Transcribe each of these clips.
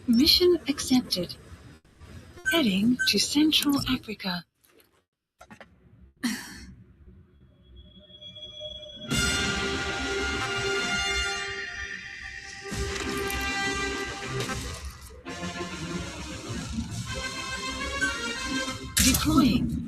Mission accepted. Heading to Central Africa. Deploying.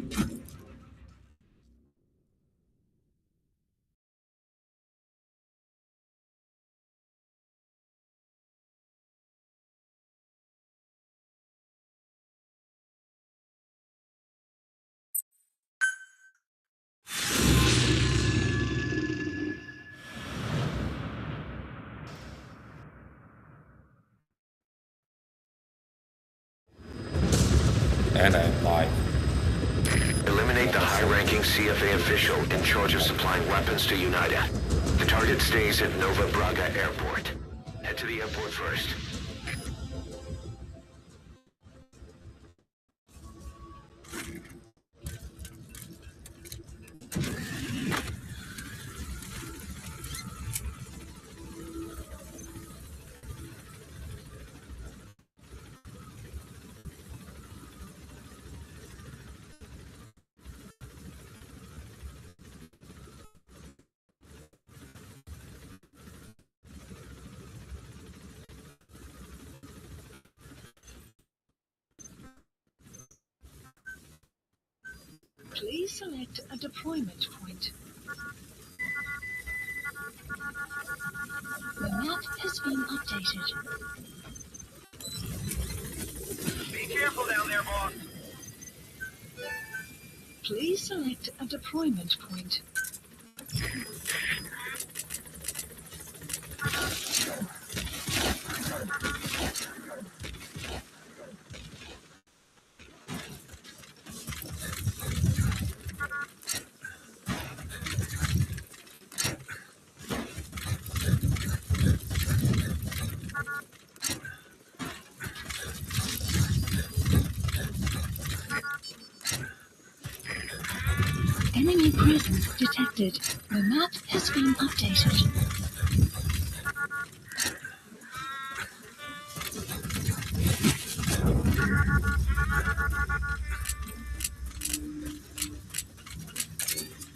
And I'm live. Eliminate the high-ranking CFA official in charge of supplying weapons to United. The target stays at Nova Braga Airport. Head to the airport first. Please select a deployment point. The map has been updated. Be careful down there, boss. Please select a deployment point. Enemy presence detected. The map has been updated.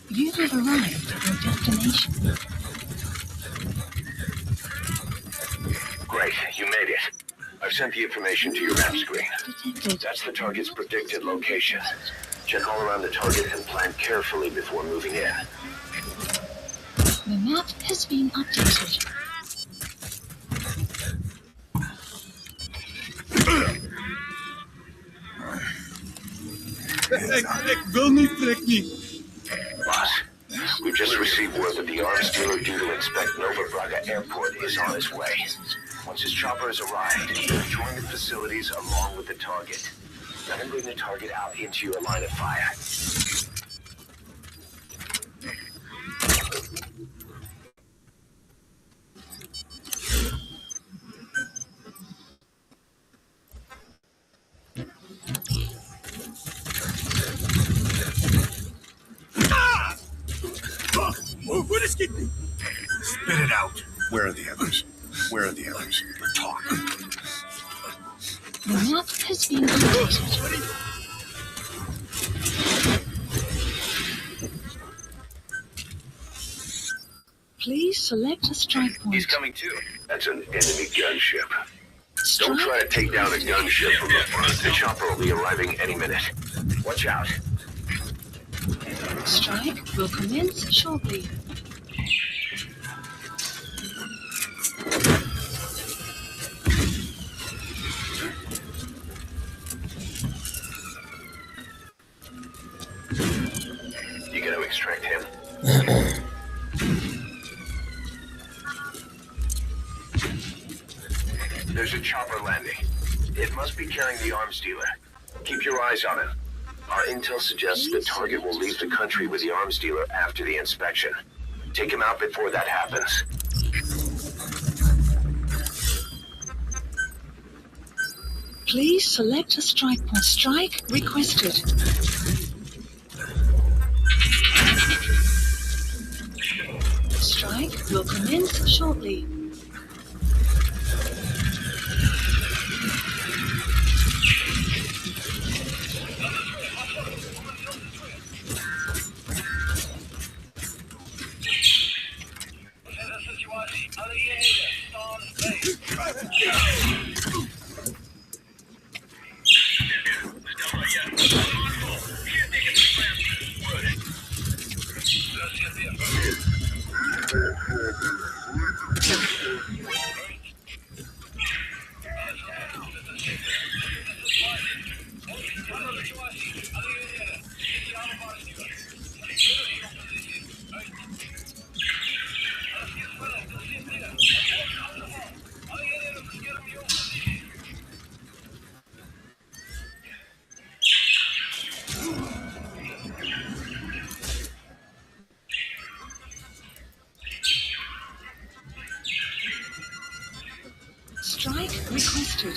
You have arrived at your destination. Great, you made it. I've sent the information to your map screen. Detected. That's the target's predicted location. Check all around the target and plan carefully before moving in. The map has been updated. Ik wil niet, trek niet. Boss, we've just received word that the arms dealer due to inspect Nova Braga Airport is on his way. Once his chopper has arrived, join the facilities along with the target. Let him bring the target out into your line of fire. What is getting me? Spit it out. Where are the others? Where are the others? Talk. The map has been updated. Please select a strike point. He's coming too. That's an enemy gunship. Strike. Don't try to take down a gunship from the front. The chopper will be arriving any minute. Watch out. Strike will commence shortly. You got to extract him. There's a chopper landing. It must be carrying the arms dealer. Keep your eyes on him. Our intel suggests the target will leave the country with the arms dealer after the inspection. Take him out before that happens. Please select a strike point. Strike requested. Strike will commence shortly. Strike requested.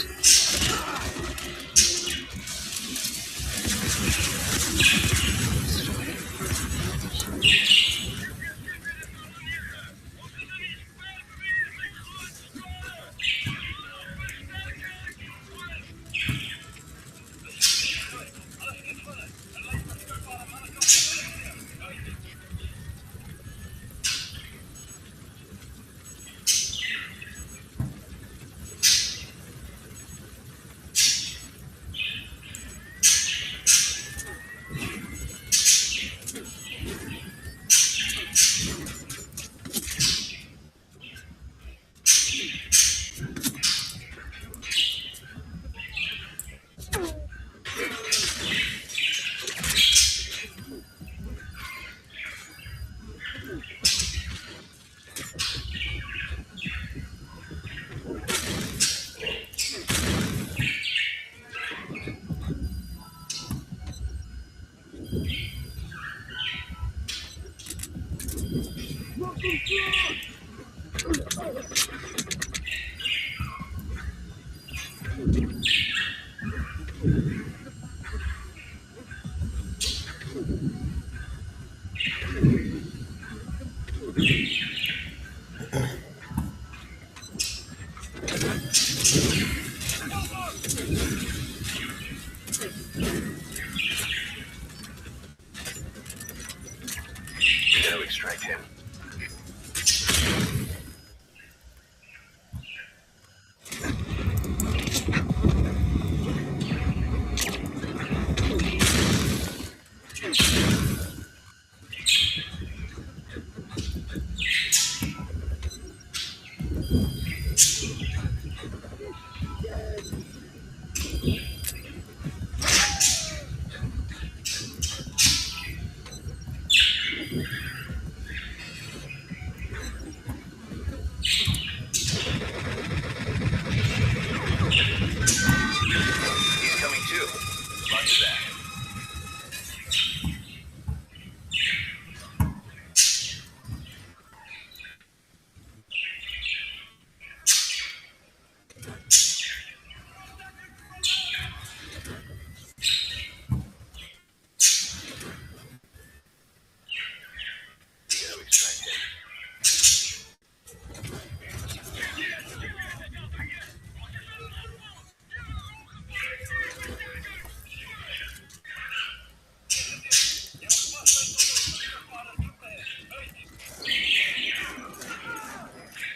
To extract him. He's coming too. Roger that.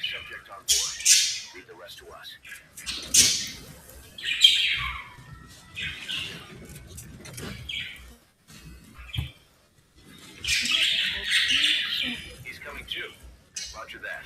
Subject on board. Leave the rest to us. He's coming too. Roger that.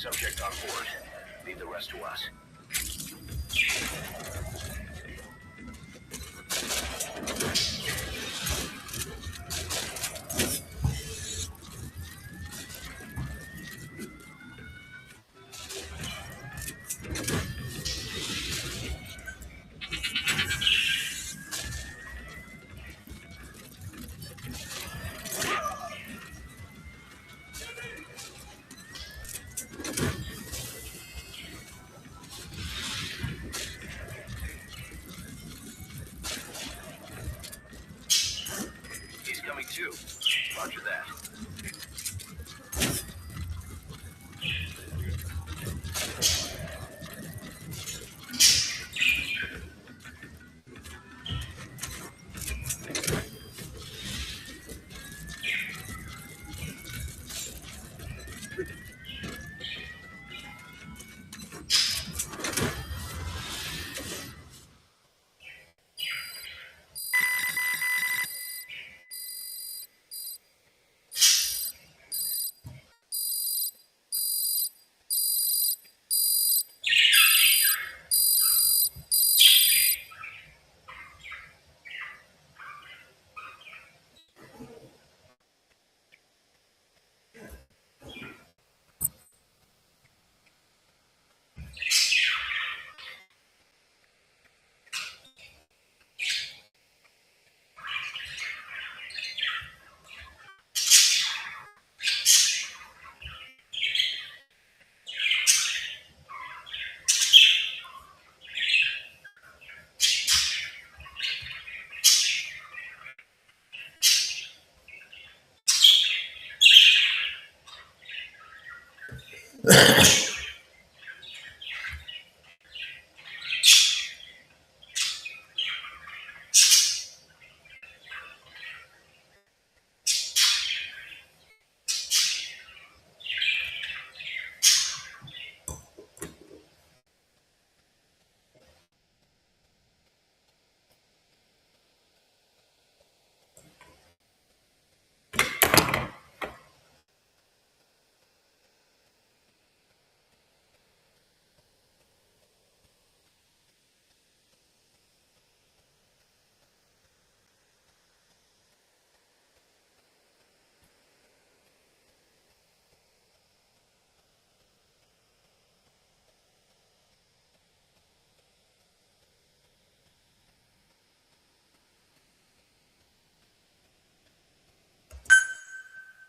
Subject on board. Leave the rest to us. He's coming too. Roger that.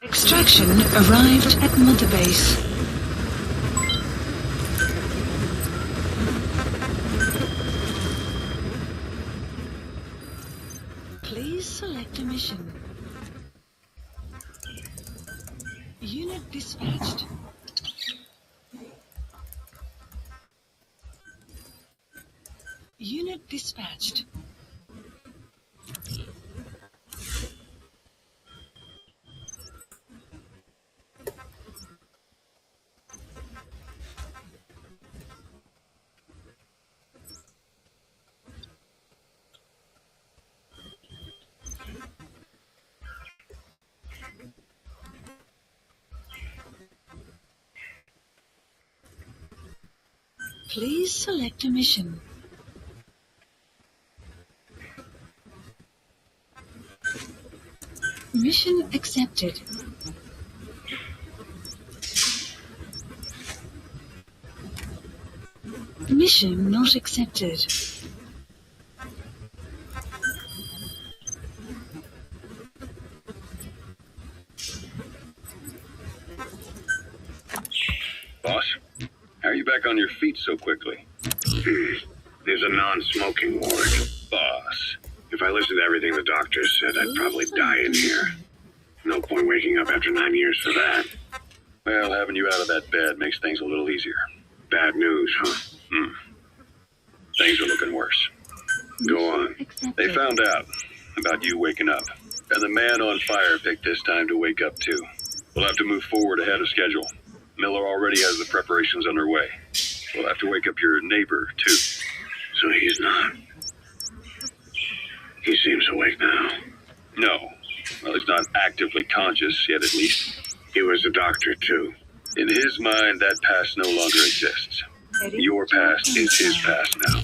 Extraction arrived at Mother Base. Please select a mission. Unit dispatched. Unit dispatched. Please select a mission. Mission accepted. Mission not accepted. Boss, how are you back on your feet so quickly? There's a non-smoking ward. Boss. If I listened to everything the doctors said, I'd probably die in here. No point waking up after 9 years for that. Well, having you out of that bed makes things a little easier. Bad news, huh? Things are looking worse. Go on. They found out about you waking up, and the man on fire picked this time to wake up too. We'll have to move forward ahead of schedule. Miller already has the preparations underway. We'll have to wake up your neighbor too. So he's not. He seems awake now. No. Well, he's not actively conscious yet, at least. He was a doctor, too. In his mind, that past no longer exists. Your past is his past now.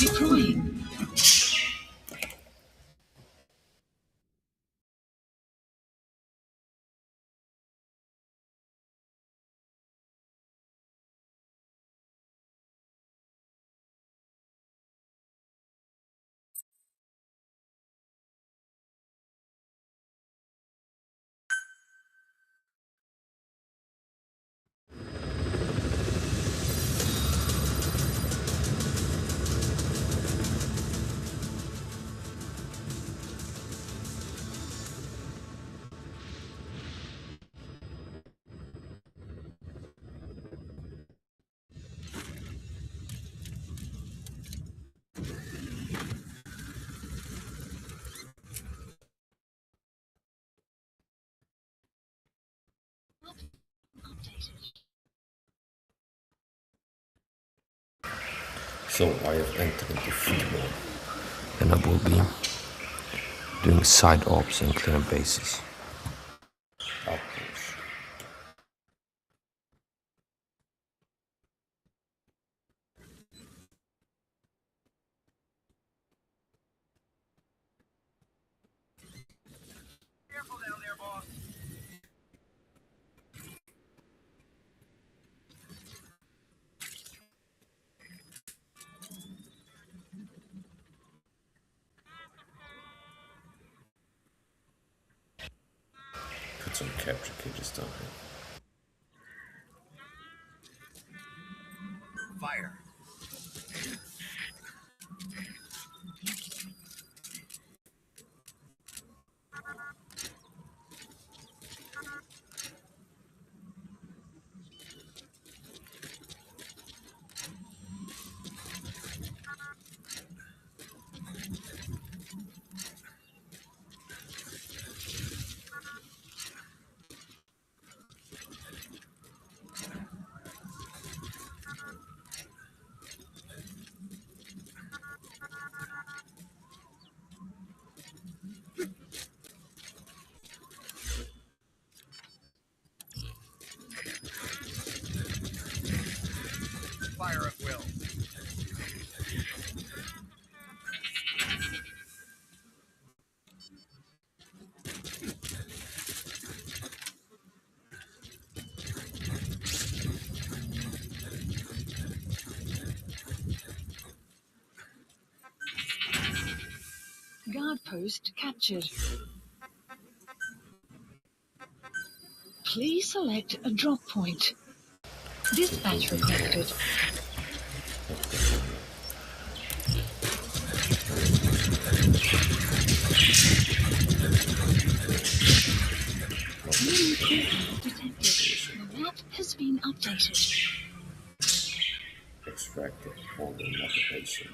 Deploying. So I have entered into free mode, and I will be doing side ops and clearing bases. Outposts. Careful down there, boss. Put some capture cages down here. Fire. Fire at will. Guard post captured. Please select a drop point. Dispatch requested. New presence detected. The map has been updated. extract the folder navigation.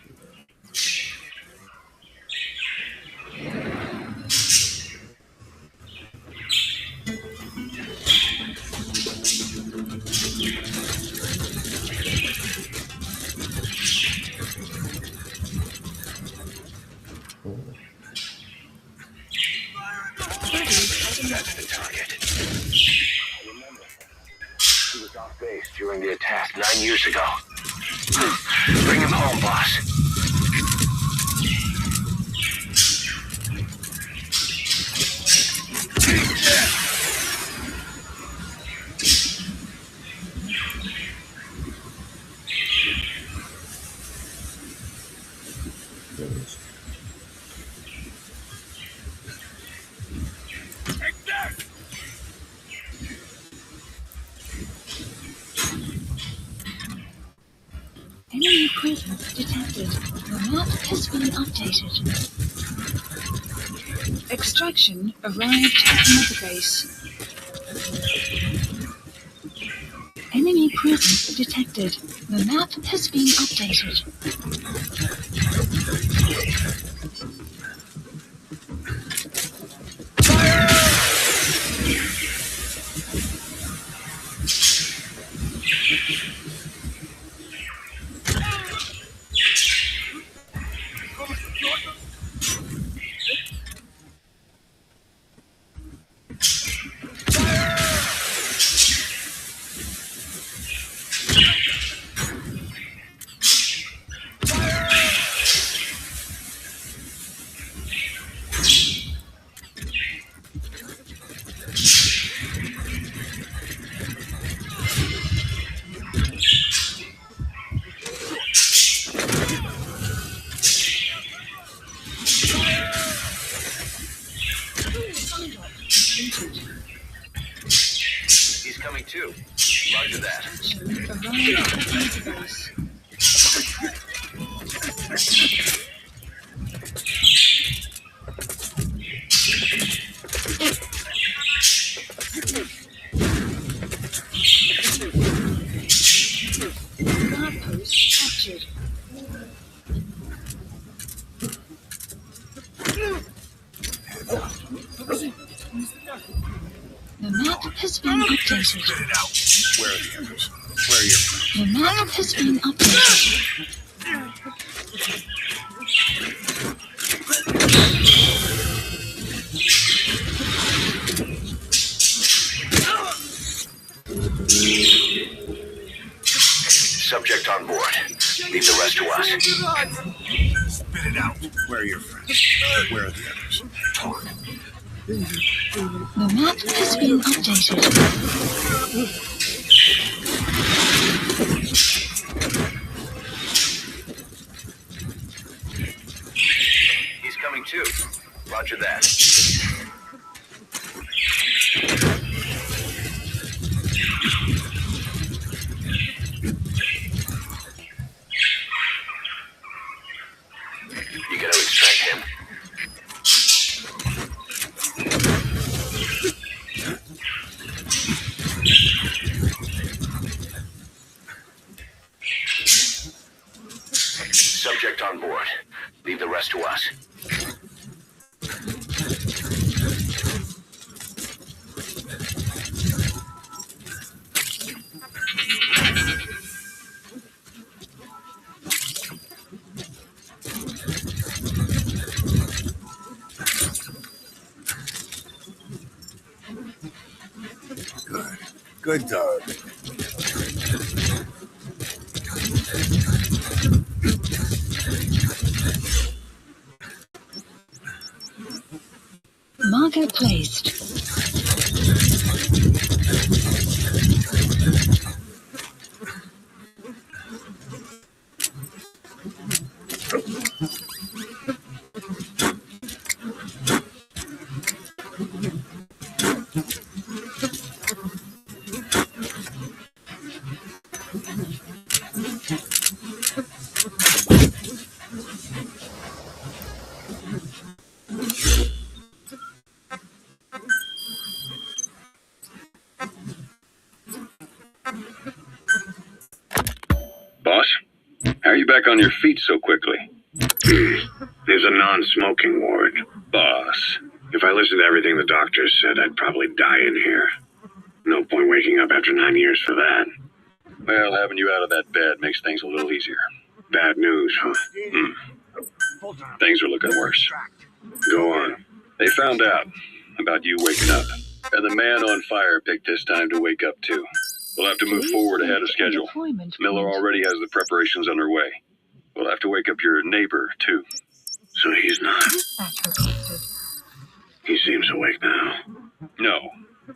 That's the target. Remember, he was off base during the attack 9 years ago. Bring him home, boss. Enemy presence detected. The map has been updated. Extraction arrived at another base. Enemy presence detected. The map has been updated. He's coming too. Roger that. Arrived at another base. Guard post captured. The map has been updated. Spit it out. Where are the others? Where are your friends? The map has been updated. Subject on board. Leave the rest to us. Spit it out. Where are your friends? Where are the others? Talk. The map has been updated. He's coming too. Roger that. You gotta extract him. Subject on board. Leave the rest to us. Good. Good dog. Marker placed. Boss, back on your feet so quickly? There's a non-smoking ward. Boss. If I listened to everything the doctors said, I'd probably die in here. No point waking up after 9 years for that. Well, having you out of that bed makes things a little easier. Bad news, huh? Things are looking worse. Go on. They found out about you waking up, and the man on fire picked this time to wake up too. We'll have to move forward ahead of schedule. Miller already has the preparations underway. We'll have to wake up your neighbor too. So he's not. He seems awake now. No.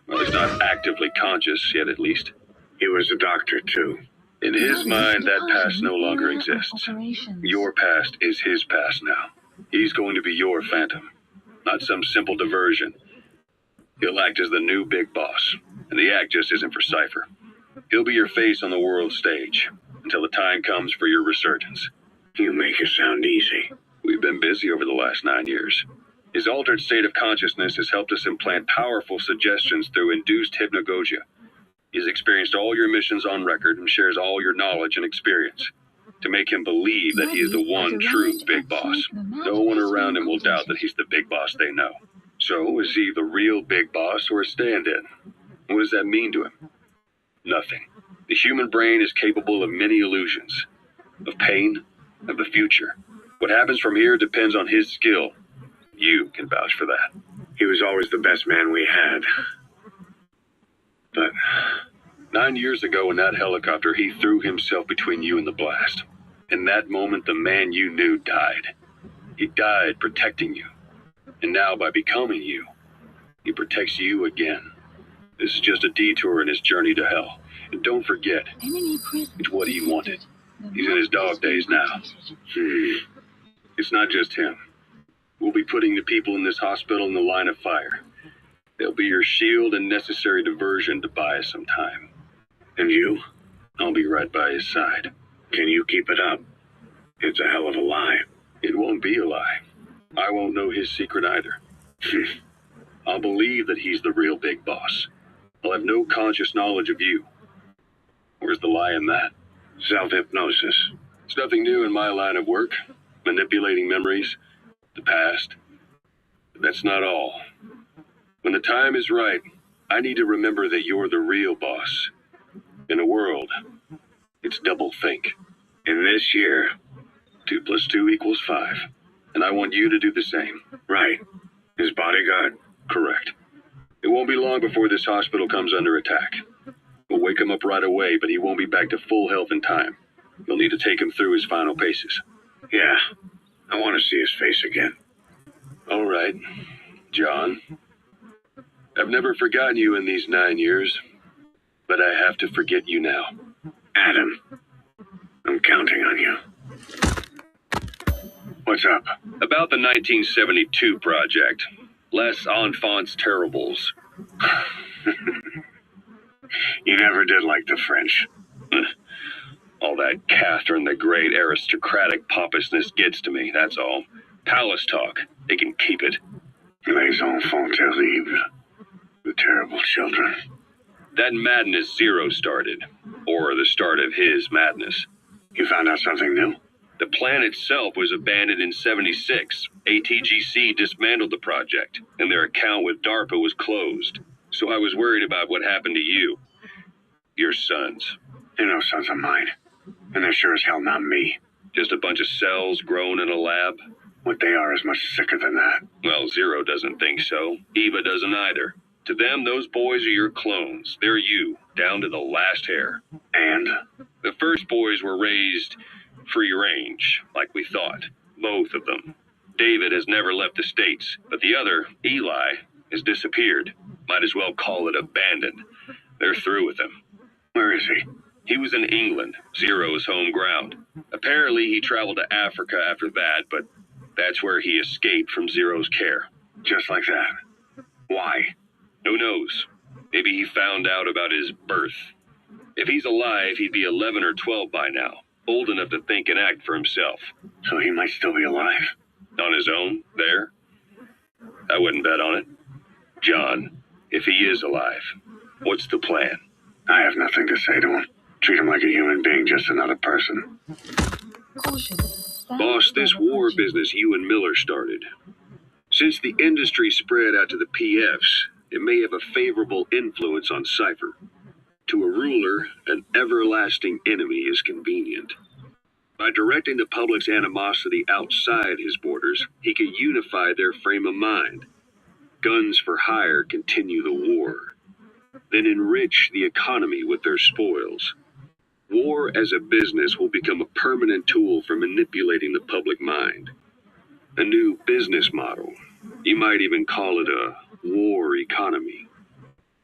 Well, he's not actively conscious yet, at least. He was a doctor, too. In his mind, that past no longer exists. Your past is his past now. He's going to be your phantom, not some simple diversion. He'll act as the new big boss, and the act just isn't for Cypher. He'll be your face on the world stage until the time comes for your resurgence. You make it sound easy. We've been busy over the last 9 years. His altered state of consciousness has helped us implant powerful suggestions through induced hypnagogia. He's experienced all your missions on record and shares all your knowledge and experience to make him believe that he is the one true big boss. No one around him will doubt that he's the big boss they know. So, is he the real big boss or a stand-in? What does that mean to him? Nothing. The human brain is capable of many illusions, of pain, of the future. What happens from here depends on his skill. You can vouch for that. He was always the best man we had. But 9 years ago in that helicopter, he threw himself between you and the blast. In that moment, the man you knew died. He died protecting you. And now, by becoming you, he protects you again. This is just a detour in his journey to hell. And don't forget, it's what he wanted. He's in his dog days now. It's not just him. We'll be putting the people in this hospital in the line of fire. They'll be your shield and necessary diversion to buy us some time. And you? I'll be right by his side. Can you keep it up? It's a hell of a lie. It won't be a lie. I won't know his secret either. I'll believe that he's the real big boss. I'll have no conscious knowledge of you. Where's the lie in that? Self-hypnosis. It's nothing new in my line of work. Manipulating memories, the past. But that's not all. When the time is right, I need to remember that you're the real boss. In a world, it's double think. In this year, 2 + 2 = 5. And I want you to do the same. right. His bodyguard. Correct. It won't be long before this hospital comes under attack. We'll wake him up right away, but he won't be back to full health in time. You'll need to take him through his final paces. Yeah. I want to see his face again. All right, John. I've never forgotten you in these 9 years, but I have to forget you now. Adam. I'm counting on you. What's up? About the 1972 project. Les Enfants Terribles. You never did like the French. All that Catherine the Great aristocratic pompousness gets to me, that's all. Palace talk. They can keep it. Les enfants terribles. The terrible children. That madness Zero started. Or the start of his madness. You found out something new? The plan itself was abandoned in '76. ATGC dismantled the project, and their account with DARPA was closed. So I was worried about what happened to you. Your sons. They're no sons of mine. And they're sure as hell not me. Just a bunch of cells grown in a lab? What they are is much sicker than that. Well, Zero doesn't think so. Eva doesn't either. To them, those boys are your clones. They're you, down to the last hair. And? The first boys were raised free range, like we thought. Both of them. David has never left the States, but the other, Eli, has disappeared. Might as well call it abandoned. They're through with him. Where is he? He was in England, Zero's home ground. Apparently he traveled to Africa after that, but that's where he escaped from Zero's care. Just like that. Why? Who knows? Maybe he found out about his birth. If he's alive, he'd be 11 or 12 by now, old enough to think and act for himself. So he might still be alive. On his own, there? I wouldn't bet on it. John, if he is alive, what's the plan? I have nothing to say to him. Treat him like a human being, just another person. Caution. Boss, this war business you and Miller started. Since the industry spread out to the PFs, it may have a favorable influence on Cypher. To a ruler, an everlasting enemy is convenient. By directing the public's animosity outside his borders, he could unify their frame of mind. Guns for hire continue the war, then enrich the economy with their spoils. War as a business will become a permanent tool for manipulating the public mind. A new business model. You might even call it a war economy.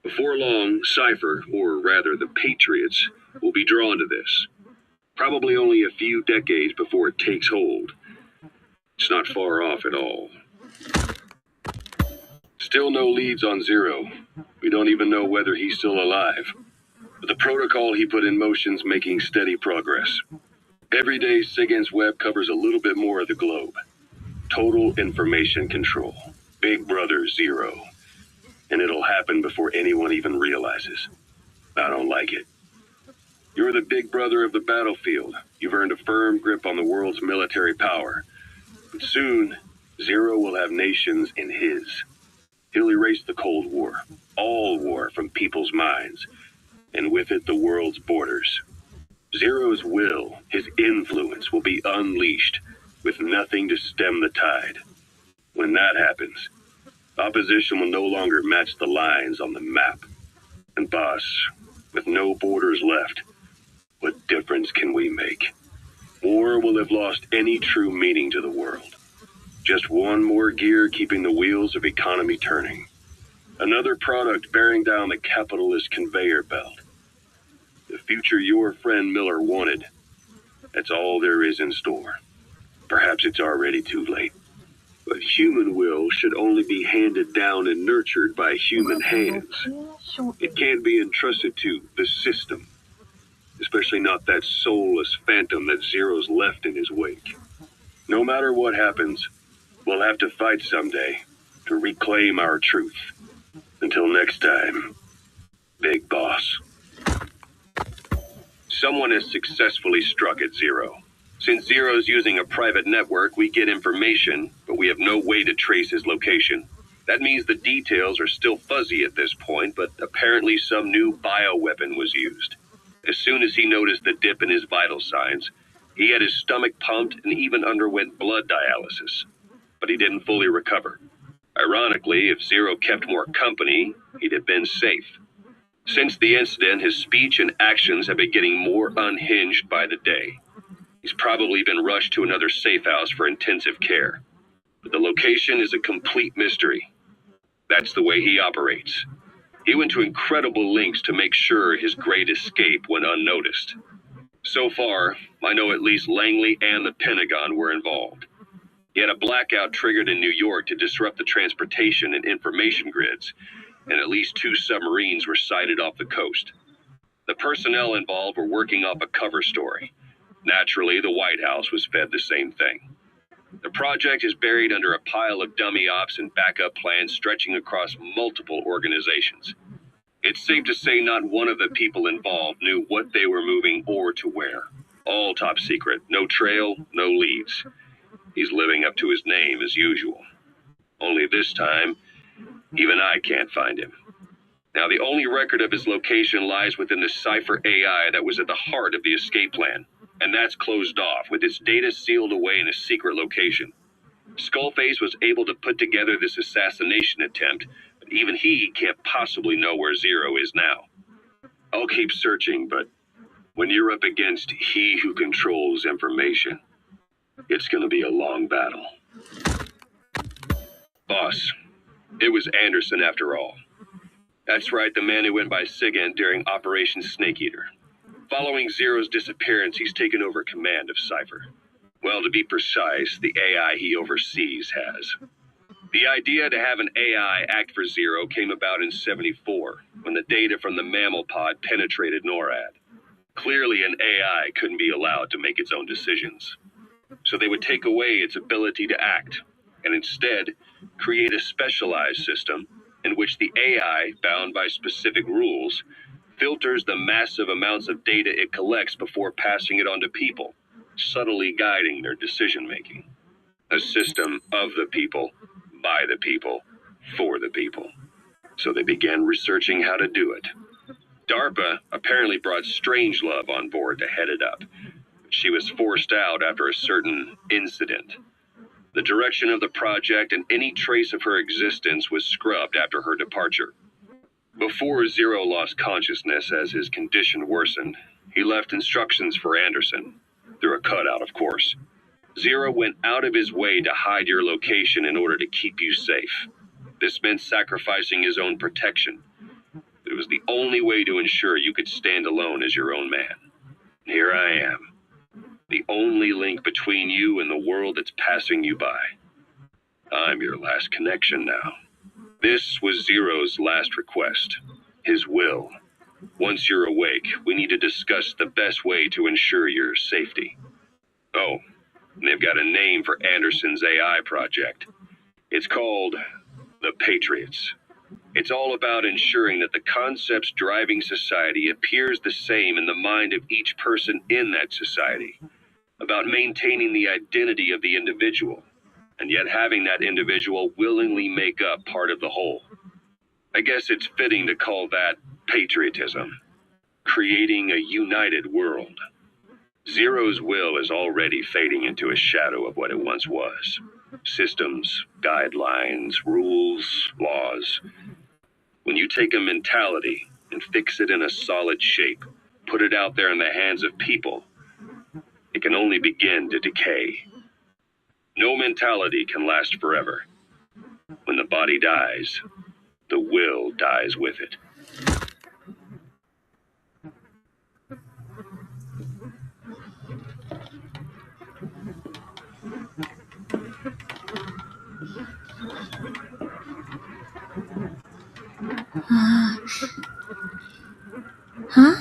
Before long, Cypher, or rather the Patriots, will be drawn to this. Probably only a few decades before it takes hold. It's not far off at all. Still no leads on Zero. We don't even know whether he's still alive. But the protocol he put in motion's making steady progress. Every day, SIGINT's web covers a little bit more of the globe. Total information control. Big Brother Zero. And it'll happen before anyone even realizes. I don't like it. You're the big brother of the battlefield. You've earned a firm grip on the world's military power. But soon, Zero will have nations in his. He'll erase the Cold War, all war from people's minds, and with it the world's borders. Zero's will, his influence, will be unleashed, with nothing to stem the tide. When that happens, opposition will no longer match the lines on the map. And boss, with no borders left, what difference can we make? War will have lost any true meaning to the world. Just one more gear keeping the wheels of economy turning. Another product bearing down the capitalist conveyor belt. The future your friend Miller wanted. That's all there is in store. Perhaps it's already too late. But human will should only be handed down and nurtured by human hands. It can't be entrusted to the system. Especially not that soulless phantom that Zero's left in his wake. No matter what happens, we'll have to fight someday to reclaim our truth. Until next time, Big Boss. Someone has successfully struck at Zero. Since Zero's using a private network, we get information, but we have no way to trace his location. That means the details are still fuzzy at this point, but apparently some new bioweapon was used. As soon as he noticed the dip in his vital signs, he had his stomach pumped and even underwent blood dialysis. But he didn't fully recover. Ironically, if Zero kept more company, he'd have been safe. Since the incident, his speech and actions have been getting more unhinged by the day. He's probably been rushed to another safe house for intensive care. But the location is a complete mystery. That's the way he operates. He went to incredible lengths to make sure his great escape went unnoticed. So far, I know at least Langley and the Pentagon were involved. He had a blackout triggered in New York to disrupt the transportation and information grids, and at least 2 submarines were sighted off the coast. The personnel involved were working off a cover story. Naturally, the White House was fed the same thing. The project is buried under a pile of dummy ops and backup plans stretching across multiple organizations. It's safe to say not one of the people involved knew what they were moving or to where. All top secret, no trail, no leads. He's living up to his name as usual. Only this time, even I can't find him. Now, the only record of his location lies within the Cypher AI that was at the heart of the escape plan, and that's closed off with its data sealed away in a secret location. Skullface was able to put together this assassination attempt, but even he can't possibly know where Zero is now. I'll keep searching, but when you're up against he who controls information, it's gonna be a long battle. Boss, it was Anderson after all. That's right, the man who went by SIGINT during Operation Snake Eater. Following Zero's disappearance, he's taken over command of Cypher. Well, to be precise, the AI he oversees has. The idea to have an AI act for Zero came about in '74, when the data from the mammal pod penetrated NORAD. Clearly, an AI couldn't be allowed to make its own decisions. So they would take away its ability to act, and instead create a specialized system in which the AI, bound by specific rules, filters the massive amounts of data it collects before passing it on to people. subtly guiding their decision-making. A system of the people, by the people, for the people. So they began researching how to do it. DARPA apparently brought Strangelove on board to head it up. She was forced out after a certain incident. The direction of the project and any trace of her existence was scrubbed after her departure. Before Zero lost consciousness as his condition worsened, he left instructions for Anderson, through a cutout, of course. Zero went out of his way to hide your location in order to keep you safe. This meant sacrificing his own protection. It was the only way to ensure you could stand alone as your own man. Here I am, the only link between you and the world that's passing you by. I'm your last connection now. This was Zero's last request, his will. Once you're awake, we need to discuss the best way to ensure your safety. Oh, they've got a name for Anderson's AI project. It's called the Patriots. It's all about ensuring that the concepts driving society appears the same in the mind of each person in that society. About maintaining the identity of the individual, and yet having that individual willingly make up part of the whole. I guess it's fitting to call that patriotism. Creating a united world. Zero's will is already fading into a shadow of what it once was. Systems, guidelines, rules, laws. When you take a mentality and fix it in a solid shape, put it out there in the hands of people, it can only begin to decay. No mentality can last forever. When the body dies, the will dies with it. Huh?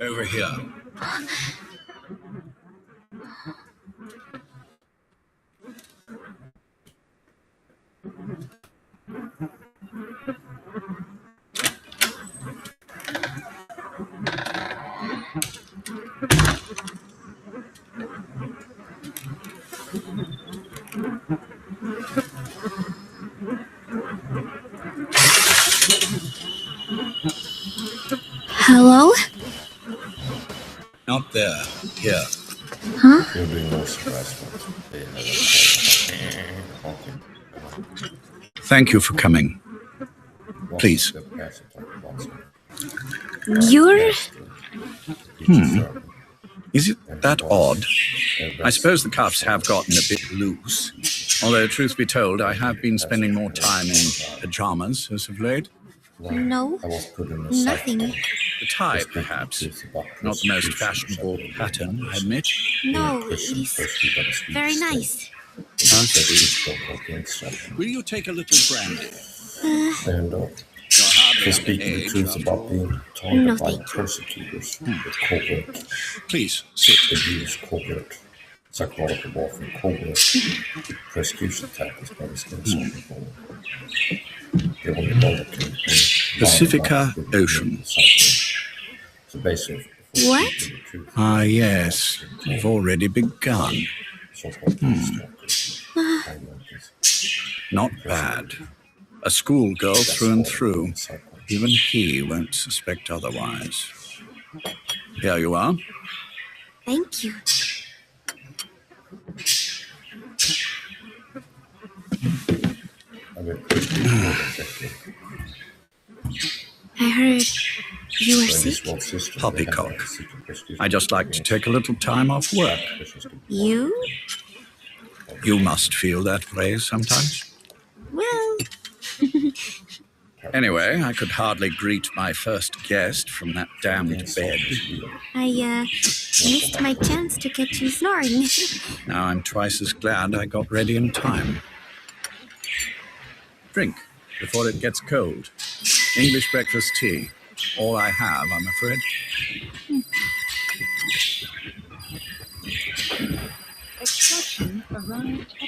Over here. Hello? Not there. Here. Huh? You're doing no stress. Thank you for coming. Please. You're... Is it that odd? I suppose the cuffs have gotten a bit loose. Although, truth be told, I have been spending more time in pajamas as of late. No, nothing. The tie, perhaps. Not the most fashionable pattern, I admit. No, it is very nice. Will you take a little brandy? And You're hardly to speak the underage, truth after about all. being taunted No, by thank you. persecutors with covert Please, sit. abuse, covert psychological warfare, covert persecution tactics by the skin people. They want to know that Pacifica Ocean. So basically, What? Ah, yes. You've already begun. Not bad. A schoolgirl through and through. Even he won't suspect otherwise. Here you are. Thank you. I heard you were sick. Poppycock. I just like to take a little time off work. You? You must feel that way sometimes. Well, Anyway, I could hardly greet my first guest from that damned bed. I missed my chance to catch you snoring. Now I'm twice as glad I got ready in time. Drink before it gets cold. English breakfast tea. All I have, I'm afraid.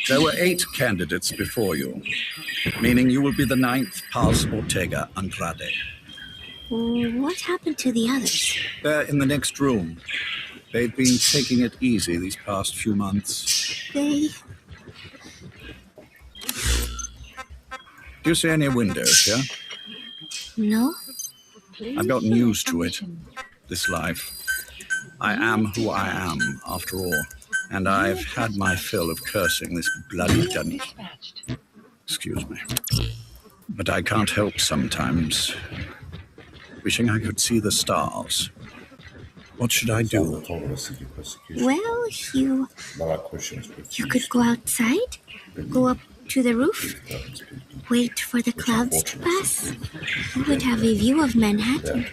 There were 8 candidates before you, meaning you will be the 9th Paz Ortega Andrade. What happened to the others? They're in the next room. They've been taking it easy these past few months. They... Do you see any windows here? No? I've gotten used to it, this life. I am who I am, after all, and I've had my fill of cursing this bloody dunny. Excuse me. But I can't help sometimes wishing I could see the stars. What should I do? Well, you could go outside, go up to the roof, wait for the clouds to pass. You would have a view of Manhattan,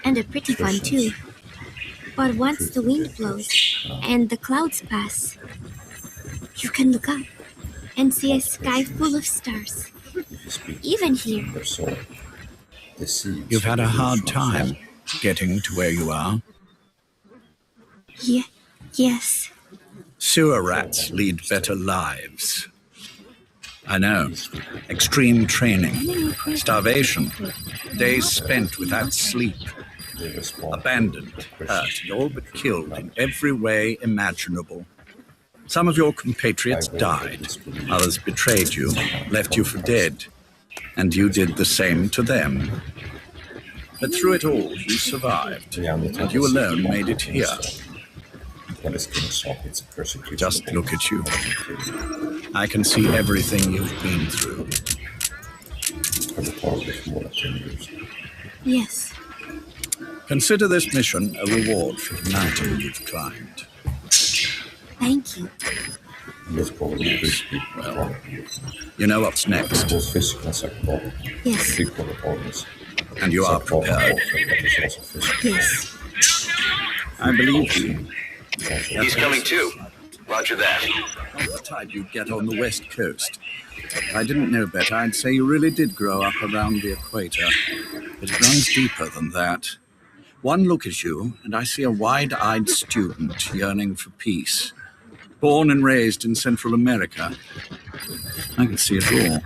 and a pretty one too. But once the wind blows and the clouds pass, you can look up and see a sky full of stars. Even here. You've had a hard time getting to where you are. Yes. Sewer rats lead better lives. I know. Extreme training, starvation, days spent without sleep, abandoned, hurt, and all but killed in every way imaginable. Some of your compatriots died, others betrayed you, left you for dead, and you did the same to them. But through it all, you survived, and you alone made it here. Just look at you. I can see everything you've been through. Yes. Consider this mission a reward for the mountain you've climbed. Thank you. Well, you know what's next. Yes. And you are prepared. Yes. I believe you. He's coming too. Roger that. Not the type you'd get on the West Coast. If I didn't know better, I'd say you really did grow up around the equator. But it runs deeper than that. One look at you, and I see a wide-eyed student yearning for peace. Born and raised in Central America. I can see it all.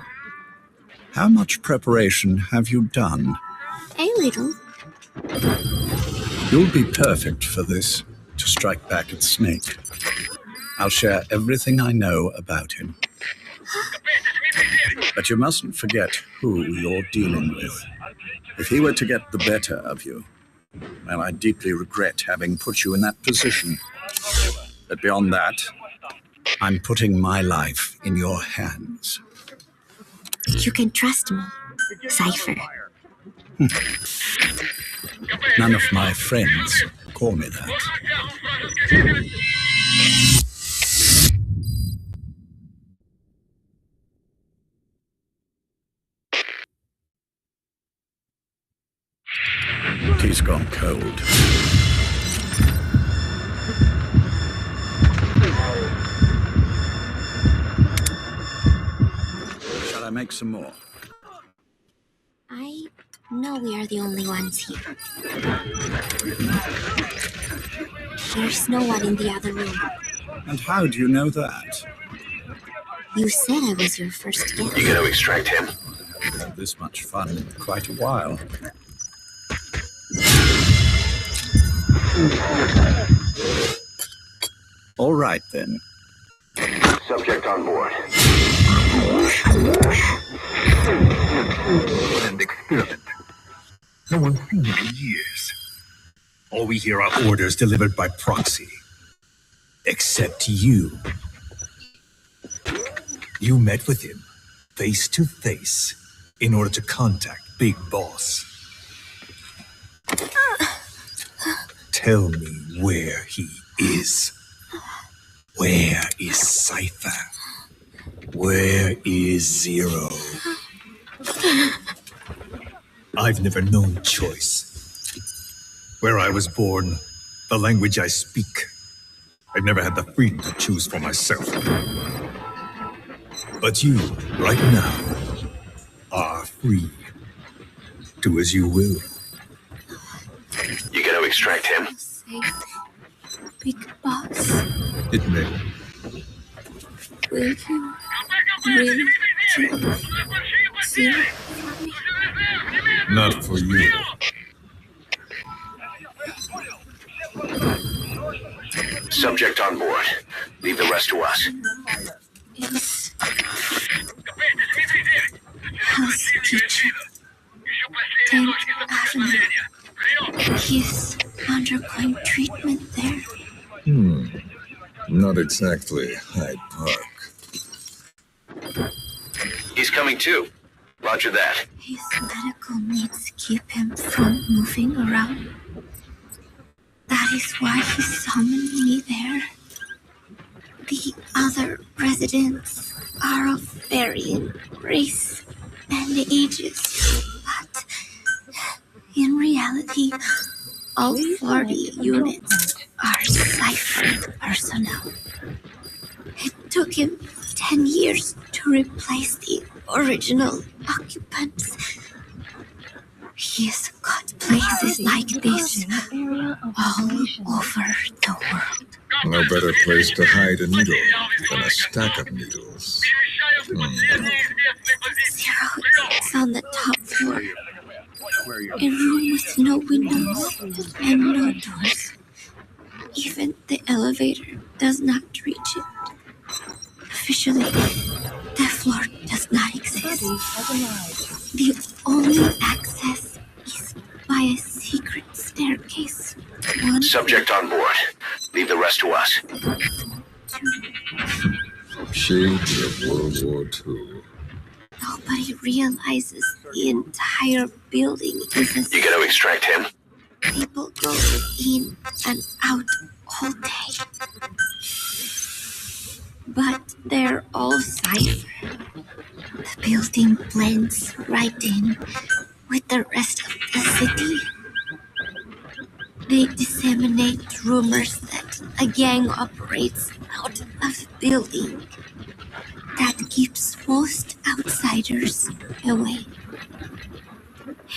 How much preparation have you done? A little. You'll be perfect for this, to strike back at Snake. I'll share everything I know about him. But you mustn't forget who you're dealing with. If he were to get the better of you, well, I deeply regret having put you in that position. But beyond that, I'm putting my life in your hands. You can trust me, Cypher. None of my friends call me that. He's gone cold. Shall I make some more? I know we are the only ones here. There's no one in the other room. And how do you know that? You said I was your first guest. You gonna extract him? I've had this much fun in quite a while. All right, then. Subject on board. An experiment. No one's seen it in years. All we hear are orders delivered by proxy. Except you. You met with him, face to face, in order to contact Big Boss. Tell me where he is. Where is Cypher? Where is Zero? I've never known choice. Where I was born, the language I speak, I've never had the freedom to choose for myself. But you, right now, are free. Do as you will. You gonna extract him? Safe, Big Boss. It may. Will you really kill Zero for me? Not for you. Subject on board. Leave the rest to us. It's House Kitchen, 10th Avenue. He's undergoing treatment there. Not exactly Hyde Park. He's coming too. Roger that. His medical needs keep him from moving around. That is why he summoned me there. The other residents are of varying race and ages, but in reality, all 40 units are ciphered personnel. It took him 10 years to replace the original occupants. He's got places like this all over the world. No better place to hide a needle than a stack of needles. Zero is on the top floor. A room with no windows and no doors. Even the elevator does not reach it. Officially, the floor does not exist. The only access is by a secret staircase. Subject on board. Leave the rest to us. Shades of World War II. Nobody realizes the entire building is a... You got to extract him. People go in and out all day. But they're all cipher. The building blends right in with the rest of the city. They disseminate rumors that a gang operates out of the building that keeps most outsiders away.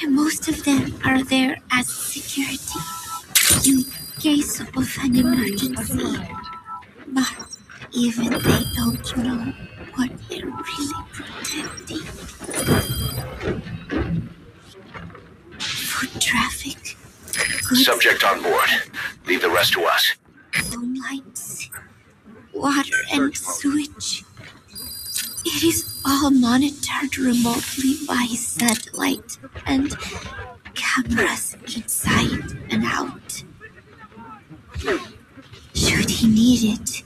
And most of them are there as security in case of an emergency. But even they don't know what they're really protecting. Foot traffic. Goods, Subject on board. Leave the rest to us. phone lines, water and sewage. It is all monitored remotely by satellite and cameras inside and out. Should he need it,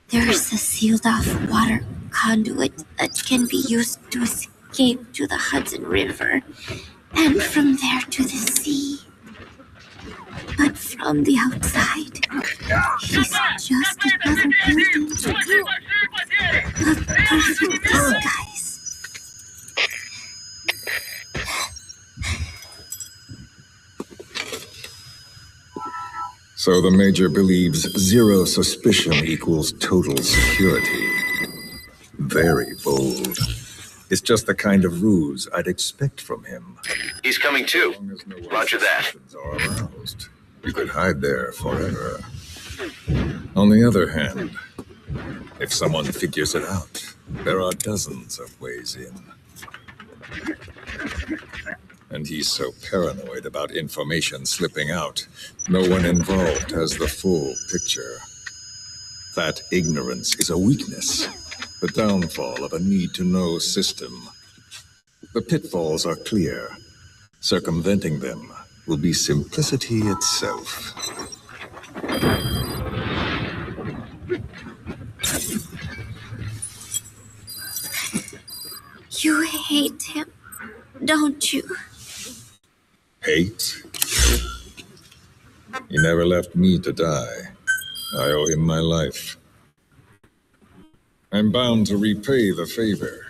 there is a sealed-off water conduit that can be used to escape to the Hudson River and from there to the sea. But from the outside, he's just another building. A perfect disguise. So the Major believes zero suspicion equals total security. Very bold. It's just the kind of ruse I'd expect from him. He's coming too. As long as no one's Roger that. suspicions are aroused, you could hide there forever. On the other hand, if someone figures it out, there are dozens of ways in. And he's so paranoid about information slipping out, no one involved has the full picture. That ignorance is a weakness, the downfall of a need-to-know system. The pitfalls are clear. Circumventing them will be simplicity itself. You hate him, don't you? Hate? He never left me to die. I owe him my life. I'm bound to repay the favor.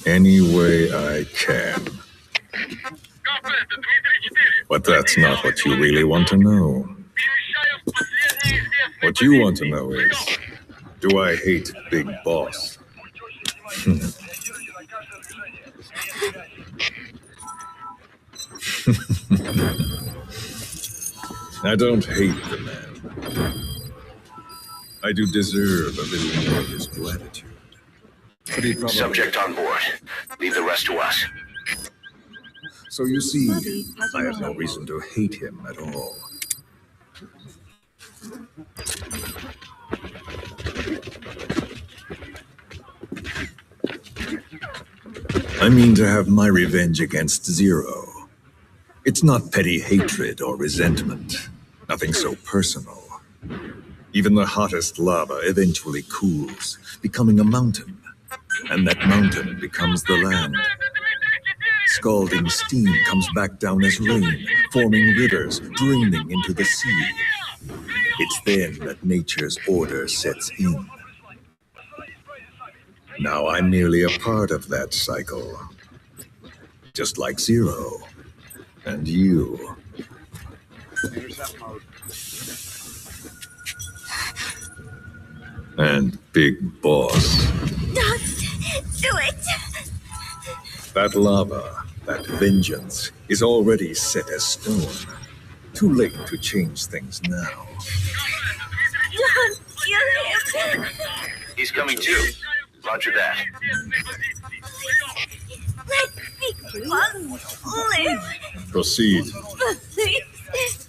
Any way I can. But that's not what you really want to know. What you want to know is, do I hate Big Boss? I don't hate the man. I do deserve a little more of his gratitude. But he probably... Subject on board. Leave the rest to us. So you see, I have no reason to hate him at all. I mean to have my revenge against Zero. It's not petty hatred or resentment. Nothing so personal. Even the hottest lava eventually cools, becoming a mountain. And that mountain becomes the land. Scalding steam comes back down as rain, forming rivers, draining into the sea. It's then that nature's order sets in. Now I'm merely a part of that cycle. Just like Zero. And you. And Big Boss. Don't do it! That lava, that vengeance, is already set as stone. Too late to change things now. Don't kill him! He's coming too. Roger that. Let Big Boss live! Proceed. Please.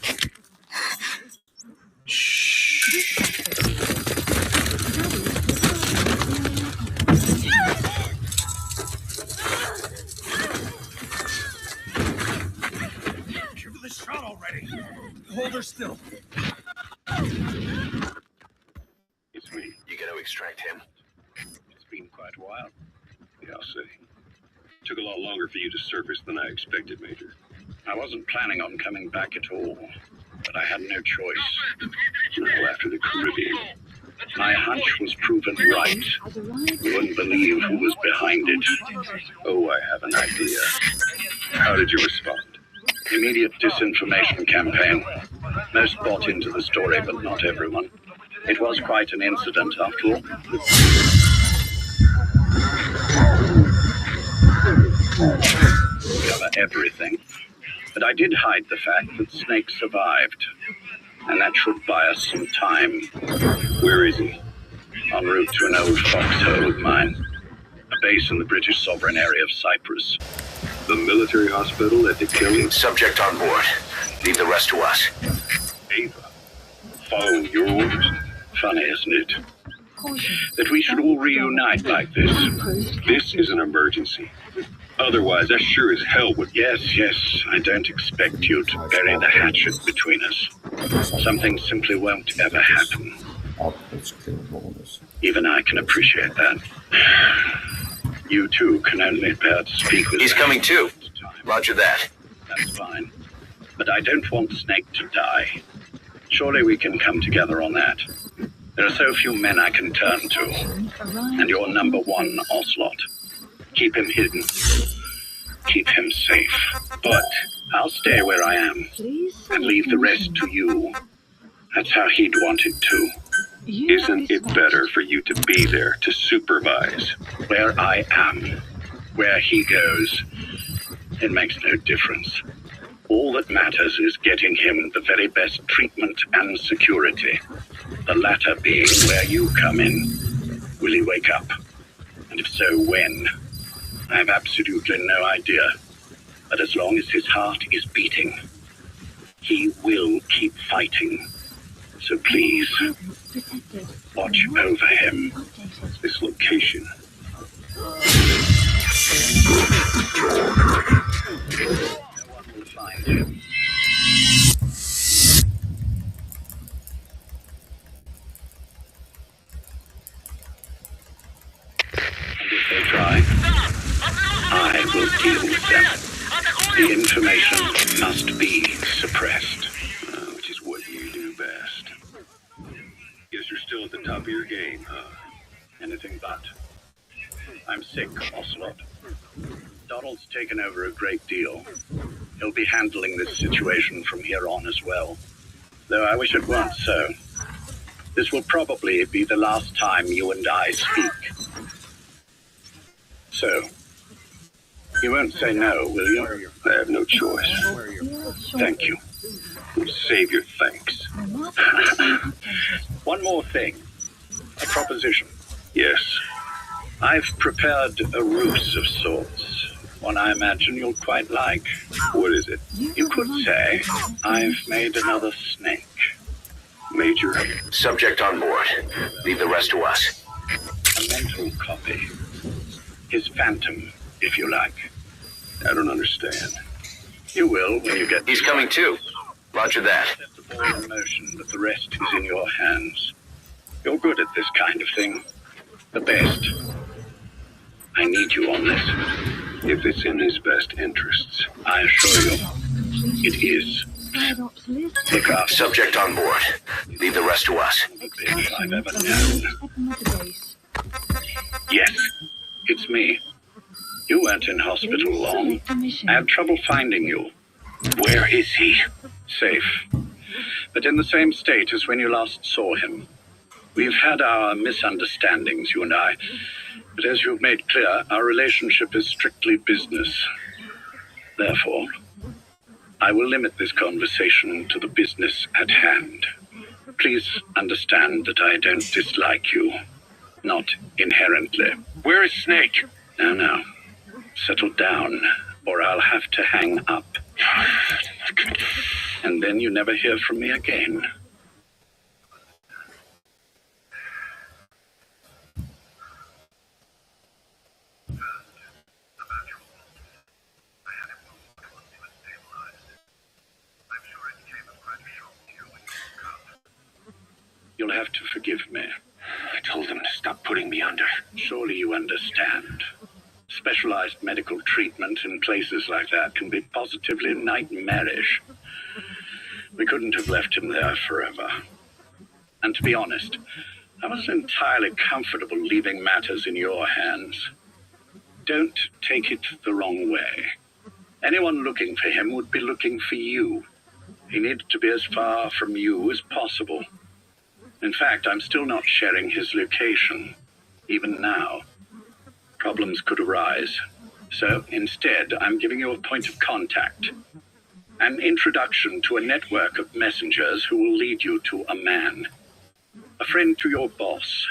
Give her the shot already. Hold her still. It's me. You gonna extract him? It's been quite a while. Yeah, I'll say. Took a lot longer for you to surface than I expected, Major. I wasn't planning on coming back at all, but I had no choice. Well, after the Caribbean, my hunch was proven right. You wouldn't believe who was behind it. Oh, I have an idea. How did you respond? Immediate disinformation campaign. Most bought into the story, but not everyone. It was quite an incident, after all. Cover everything. But I did hide the fact that Snake survived. And that should buy us some time. Where is he? En route to an old foxhole of mine. A base in the British sovereign area of Cyprus. The military hospital at the killing? Subject on board. Leave the rest to us. Ava. Follow your orders. Funny, isn't it? That we should all reunite like this. This is an emergency. Otherwise, I sure as hell would. Yes, I don't expect you to bury the hatchet between us. Something simply won't ever happen. Even I can appreciate that. You too can only bear to speak with He's me. coming too. Roger that. That's fine. But I don't want Snake to die. Surely we can come together on that. There are so few men I can turn to. And you're number one, Ocelot. Keep him hidden. Keep him safe. But I'll stay where I am and leave the rest to you. That's how he'd want it too. Isn't it better for you to be there to supervise where I am, where he goes? It makes no difference. All that matters is getting him the very best treatment and security. The latter being where you come in. Will he wake up? And if so, when? I have absolutely no idea. But as long as his heart is beating, he will keep fighting. So please, watch over him. This location. No one will find him. And if they try, I will deal with them. The information must be suppressed, which is what you do best. Guess you're still at the top of your game, huh? Anything but. I'm sick, Ocelot. Donald's taken over a great deal. He'll be handling this situation from here on as well. Though I wish it weren't so. This will probably be the last time you and I speak. So, you won't say no, will you? I have no choice. Thank you. Save your thanks. One more thing. proposition. Yes. I've prepared a ruse of sorts. One I imagine you'll quite like. What is it? You could say I've made another snake. Major. Subject on board. Leave the rest to us. A mental copy. His phantom, if you like. I don't understand. You will when you get... He's coming too. Roger that. Set the ball in motion, but the rest is in your hands. You're good at this kind of thing. The best. I need you on this. If it's in his best interests. I assure you, it is. Look after Subject on board. Leave the rest to us. the bitch I've ever known. Yes, it's me. You weren't in hospital long. I had trouble finding you. Where is he? Safe. But in the same state as when you last saw him. We've had our misunderstandings, you and I. But as you've made clear, our relationship is strictly business. Therefore, I will limit this conversation to the business at hand. Please understand that I don't dislike you. Not inherently. Where is Snake? Now. Settle down, or I'll have to hang up. And then you never hear from me again. You'll have to forgive me. I told him to stop putting me under. Surely you understand. Specialized medical treatment in places like that can be positively nightmarish. We couldn't have left him there forever. And to be honest, I wasn't entirely comfortable leaving matters in your hands. Don't take it the wrong way. Anyone looking for him would be looking for you. He needed to be as far from you as possible. In fact, I'm still not sharing his location, even now. Problems could arise. So instead, I'm giving you a point of contact. An introduction to a network of messengers who will lead you to a man. A friend to your boss.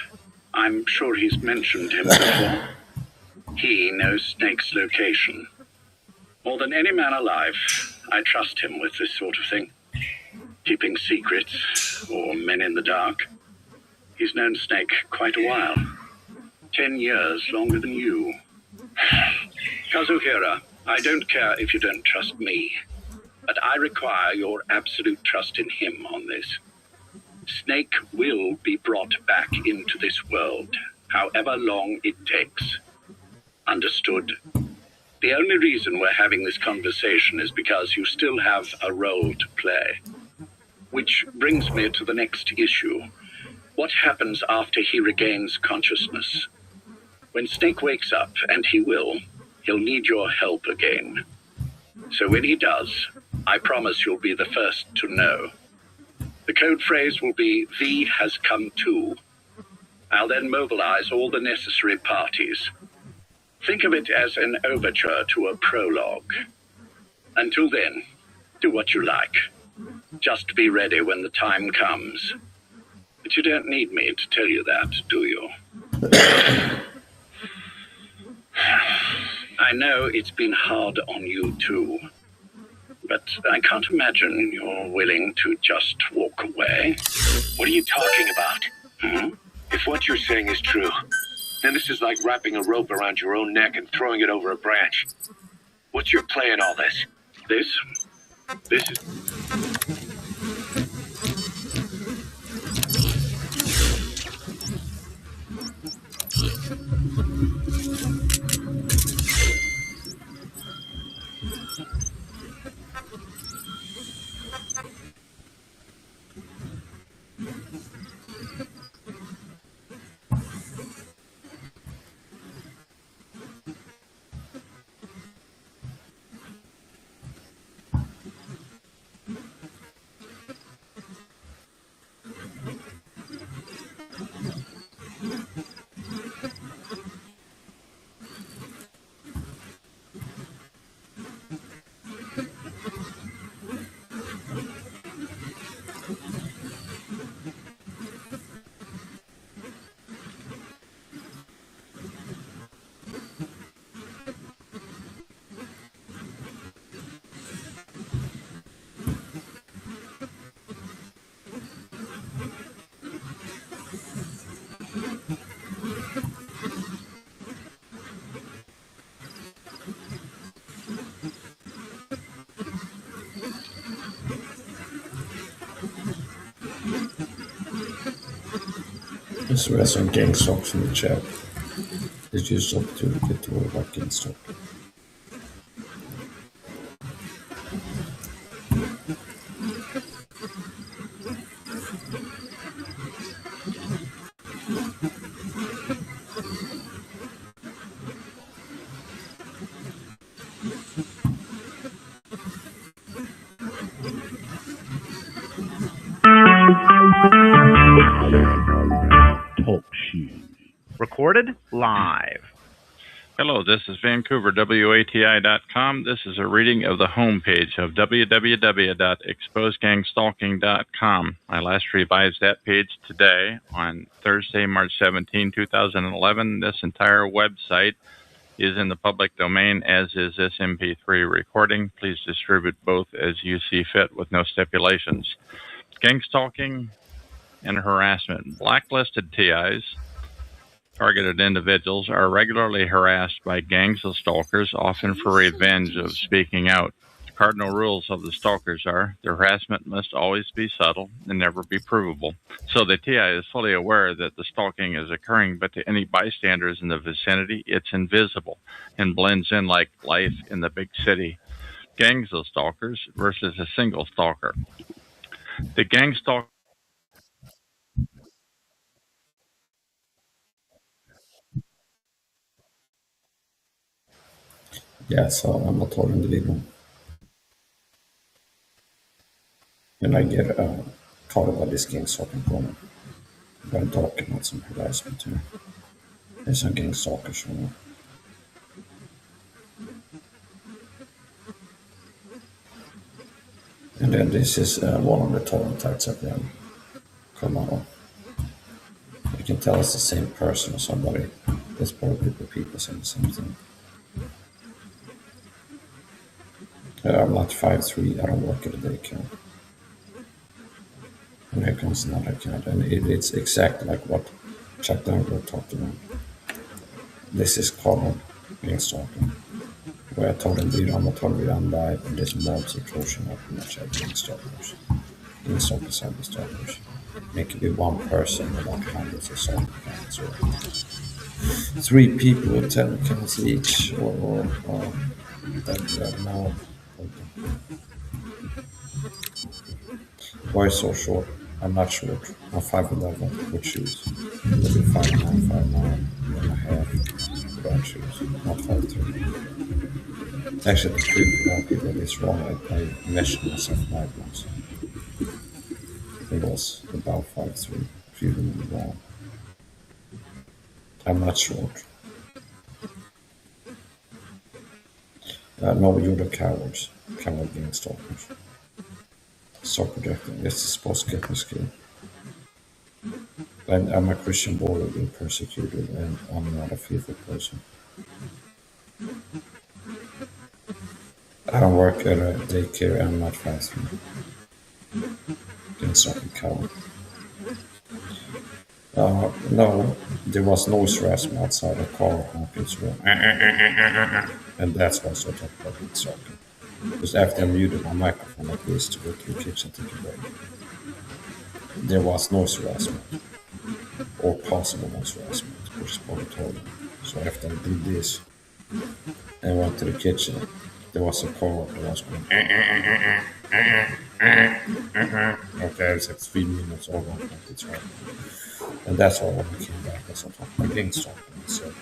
I'm sure he's mentioned him before. He knows Snake's location. More than any man alive, I trust him with this sort of thing. Keeping secrets, or men in the dark. He's known Snake quite a while. 10 years longer than you. Kazuhira, I don't care if you don't trust me, but I require your absolute trust in him on this. Snake will be brought back into this world, however long it takes. Understood? The only reason we're having this conversation is because you still have a role to play. Which brings me to the next issue. What happens after he regains consciousness? When Snake wakes up, and he will, he'll need your help again. So when he does, I promise you'll be the first to know. The code phrase will be, V has come to. I'll then mobilize all the necessary parties. Think of it as an overture to a prologue. Until then, do what you like. Just be ready when the time comes. But you don't need me to tell you that, do you? I know it's been hard on you too, but I can't imagine you're willing to just walk away. What are you talking about? If what you're saying is true, then this is like wrapping a rope around your own neck and throwing it over a branch. What's your play in all this? This is... So we have some gang stalks in the chat. It's just opportunity to talk about gang stalk. Talk shoes. Recorded live. Hello, this is Vancouver, WATI.com. This is a reading of the homepage of www.exposedgangstalking.com. I last revised that page today on Thursday, March 17, 2011. This entire website is in the public domain, as is this MP3 recording. Please distribute both as you see fit with no stipulations. Gang stalking and harassment. Blacklisted TIs, targeted individuals, are regularly harassed by gangs of stalkers, often for revenge of speaking out. The cardinal rules of the stalkers are the harassment must always be subtle and never be provable. So the TI is fully aware that the stalking is occurring, but to any bystanders in the vicinity, it's invisible and blends in like life in the big city. Gangs of stalkers versus a single stalker. The gang stalker. Yeah, so I'm not holding the video. And I get caught about this gang stalking corner. But I'm talking about some harassment too. There's some gang stalkers. And then this is one of the torrent types of them. Come on. You can tell it's the same person or somebody. There's probably people saying the same thing. I'm not 5'3", I don't work at a daycare. And here comes another account, and it's exactly like what Chuck Dunbar talked about. This is common gang stalking, where I told him I'm not totally unbiased, and this mobs are closing up and much like gang stalkers. Gang stalkers are the stalkers. It could be one person with like hundreds of stalking accounts, or 3 people with 10 accounts each, or no. Why so short? I'm not short. I'm 5'11" with shoes. Maybe 5'9", 5'9.5" without shoes. Not 5'3". Actually, the truth about people is wrong. I measured myself 9 once. It was about 5'3", if you remember wrong. I'm not short. No, you're the cowards. Coward gang stalkers. Stop projecting. This is supposed to get me scared. And I'm a Christian boy being persecuted, and I'm not a fearful person. I don't work at a daycare, I'm not fasting. Gang stalking coward. No, there was noise harassment outside the car honking, and that's why I started talking about gang stalking. Because after I muted my microphone like this to go to the kitchen to take a break, there was noise harassment, or possible noise harassment, which is what I told him. So after I did this and went to the kitchen, there was a car that was going okay, it's like 3 minutes over, it's right. And that's why when I came back, I started talking about gang stalking. So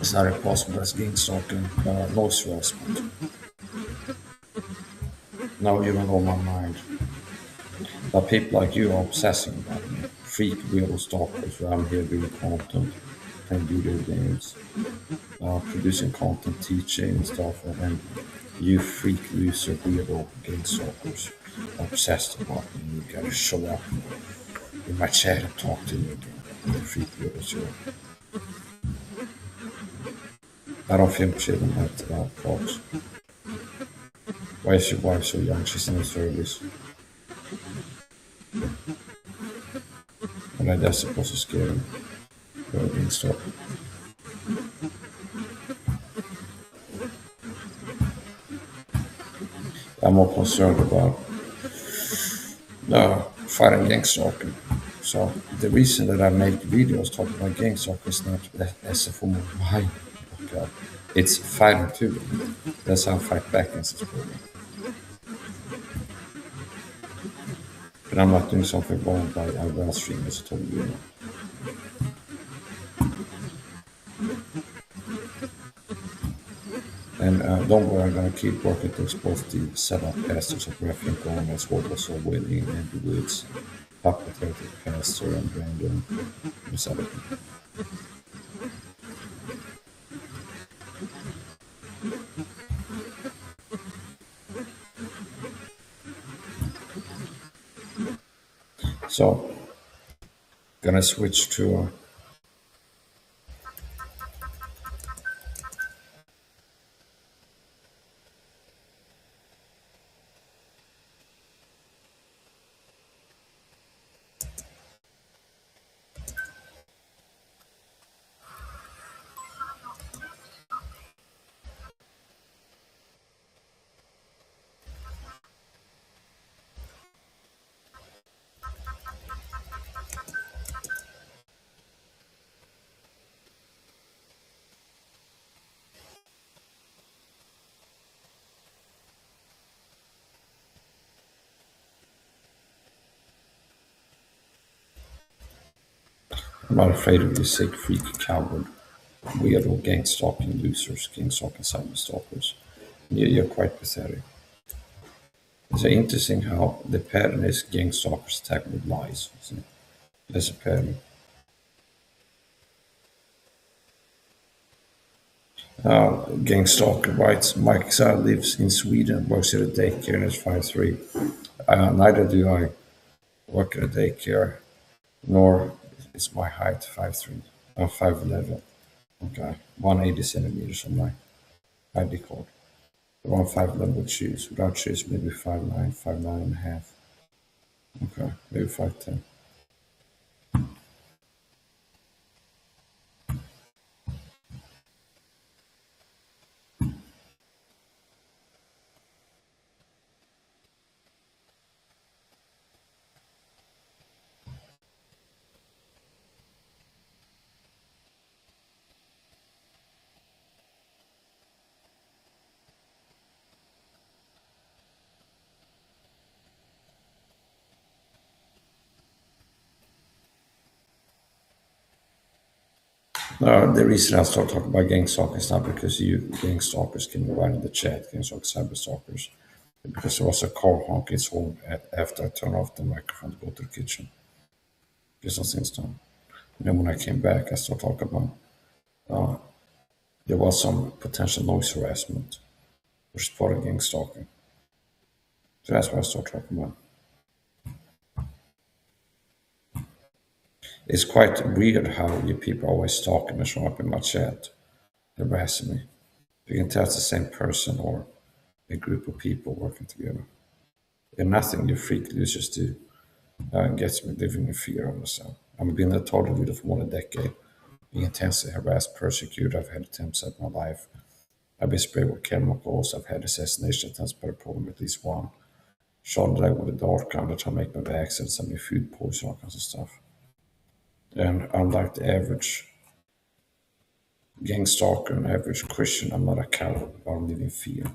it's not impossible as gang stalking, noise harassment. No, you don't know my mind. But people like you are obsessing about me. Freak weirdo stalkers where I'm here doing content, playing video games, producing content, teaching and stuff, and you freak loser weirdo gang stalkers are obsessed about me. You gotta show up in my chat and talk to me again. Freak weirdos you are. I don't film children at parks. Why is your wife so young? She's in her 30s. And that's supposed to scare him. Being stopped. I'm more concerned about fighting gang stalking. So the reason that I make videos talking about gang stalking is not as a form of why. Okay. It's fighting to them. That's how I fight back against this problem. But I'm not doing something wrong by our stream, as I told you. And don't worry, I'm going to keep working to expose the setup pastors of Graphene Gone as well, also Willie and the Woods, Puppet Pastor and Brandon, and other people. So, gonna switch to I'm not afraid of you, sick freak, coward, weirdo, gang stalking losers, gang stalking cyber stalkers. You're quite pathetic. It's interesting how the pattern is gang stalkers attack with lies. There's a pattern. Gang stalker writes, Mike Xar lives in Sweden, works at a daycare and is 5'3". Neither do I work at a daycare, nor is my height 5'3". I'm 5'11". Okay, 180 centimeters on my ID card. Around 5'11" with shoes. Without shoes, maybe 5'9", 5'9 and a half. Okay, maybe 5'10". The reason I start talking about gang stalking is not because you gang stalkers can write in the chat, gang stalkers, cyber stalkers, because there was a car honking its horn after I turned off the microphone to go to the kitchen. Just some things done. And then when I came back, I started talking about there was some potential noise harassment, which is part of gang stalking. So that's what I started talking about. It's quite weird how you people are always stalking and showing up in my chat, harassing me. You can tell it's the same person or a group of people working together. And nothing you freak losers do gets me living in fear of myself. I've been a total leader for more than a decade, being intensely harassed, persecuted. I've had attempts at my life. I've been sprayed with chemicals. I've had assassination attempts by the program, at least one. Shot at with a dart gun to try to make me have accidents. I mean, food poison, all kinds of stuff. And unlike the average gang stalker and average Christian, I'm not a coward, but I'm living in fear.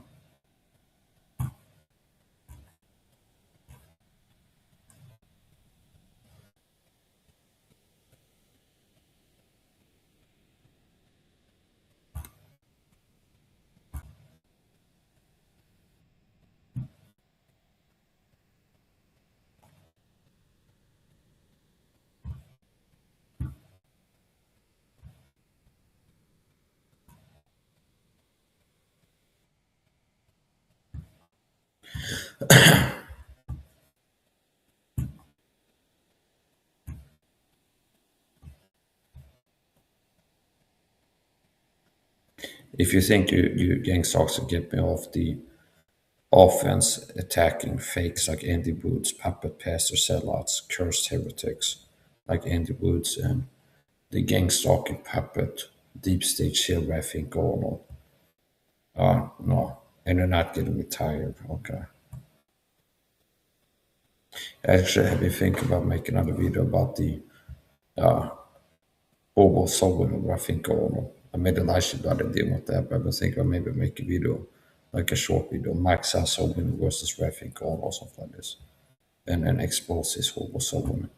If you think you gang stalkers will get me off the offense, attacking fakes like Andy Woods, puppet pastor sellouts, cursed heretics like Andy Woods, and the gang stalking puppet, deep state shell raffing Gordon. No, and you're not getting me tired, okay. Actually, I've been thinking about making another video about the Bobo Sovereign graphic or I made a live stream the other day about that, but I've been thinking about maybe make a video, like a short video, Max SAHA Sovereign versus graphic or something like this. And then expose his Bobo Sovereign.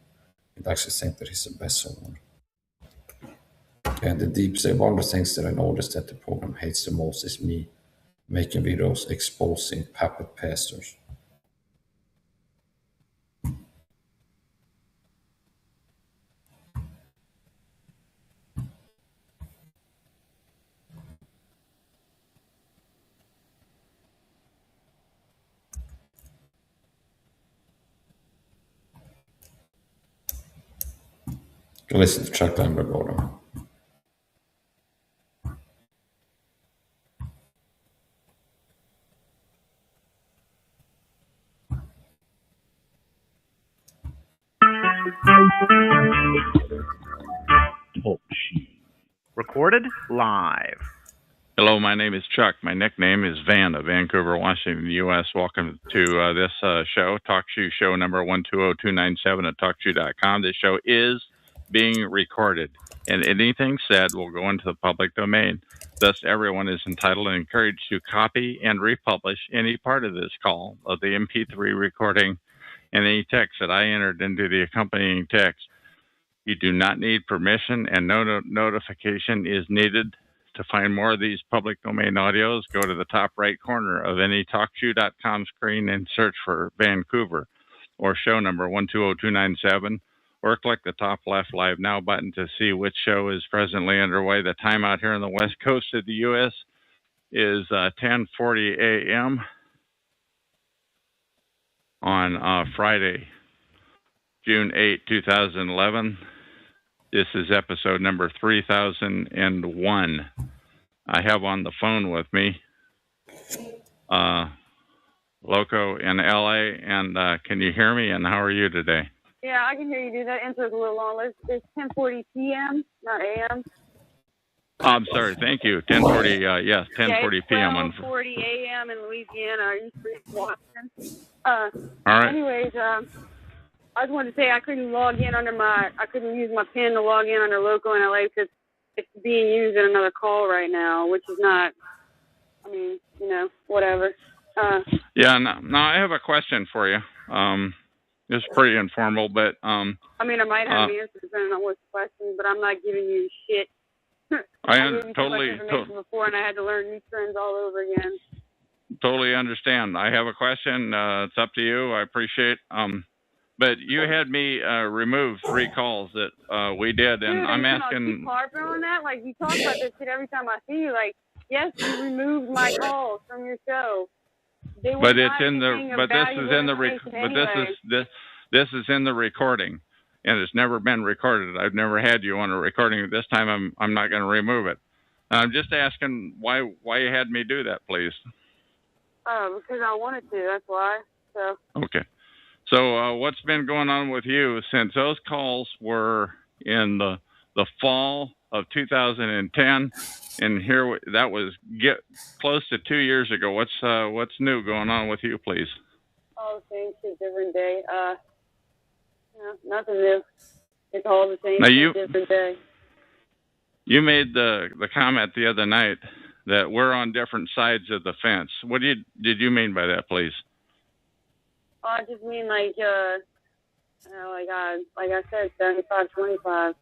I actually think that he's the best Sovereign. And the deep say one of the things that I noticed that the program hates the most is me making videos exposing puppet pastors. Listen to Chuck Lambert go there. Talk shoes. Recorded live. Hello, my name is Chuck. My nickname is Van of Vancouver, Washington, U.S. Welcome to this show, TalkShoe show number 120297 at TalkShoe.com. This show is being recorded, and anything said will go into the public domain. Thus, everyone is entitled and encouraged to copy and republish any part of this call of the MP3 recording and any text that I entered into the accompanying text. You do not need permission, and no notification is needed. To find more of these public domain audios, go to the top right corner of any TalkShoe.com screen and search for Vancouver or show number 120297, or click the top left Live Now button to see which show is presently underway. The time out here on the west coast of the U.S. is 10:40 a.m. on Friday, June 8, 2011. This is episode number 3001. I have on the phone with me Loco in LA, and can you hear me, and how are you today? Yeah, I can hear you, dude. That intro's a little long. It's 10:40 p.m., not a.m. Oh, I'm sorry. Thank you. 10:40, yes, 10:40 p.m. on 12:40 a.m. in Louisiana. Are you free Washington? All right. Anyways, I just wanted to say I couldn't use my PIN to log in under Loco in LA because it's being used in another call right now, which is not, I mean, whatever. Yeah, no, I have a question for you. It's pretty informal, but... I mean, I might have an answer depending on what's the question, but I'm not giving you shit. I gave you totally information before, and I had to learn new trends all over again. Totally understand. I have a question. It's up to you. I appreciate. But you had me remove 3 calls that we did, and dude, I'm asking. Keep harping on that. Like, you talk about this shit every time I see you. Like, yes, you removed my calls from your show. But it's in the. But this is in the. This is in the recording. And it's never been recorded. I've never had you on a recording. This time I'm not going to remove it. And I'm just asking why you had me do that, please. Because I wanted to. That's why. So. Okay. So what's been going on with you since those calls were in the fall of 2010, and here that was close to 2 years ago. What's new going on with you, please? Oh, same shit, different day. Nothing new. It's all the same, different day. You made the comment the other night that we're on different sides of the fence. What did you mean by that, please? I just mean like I said, 75-25,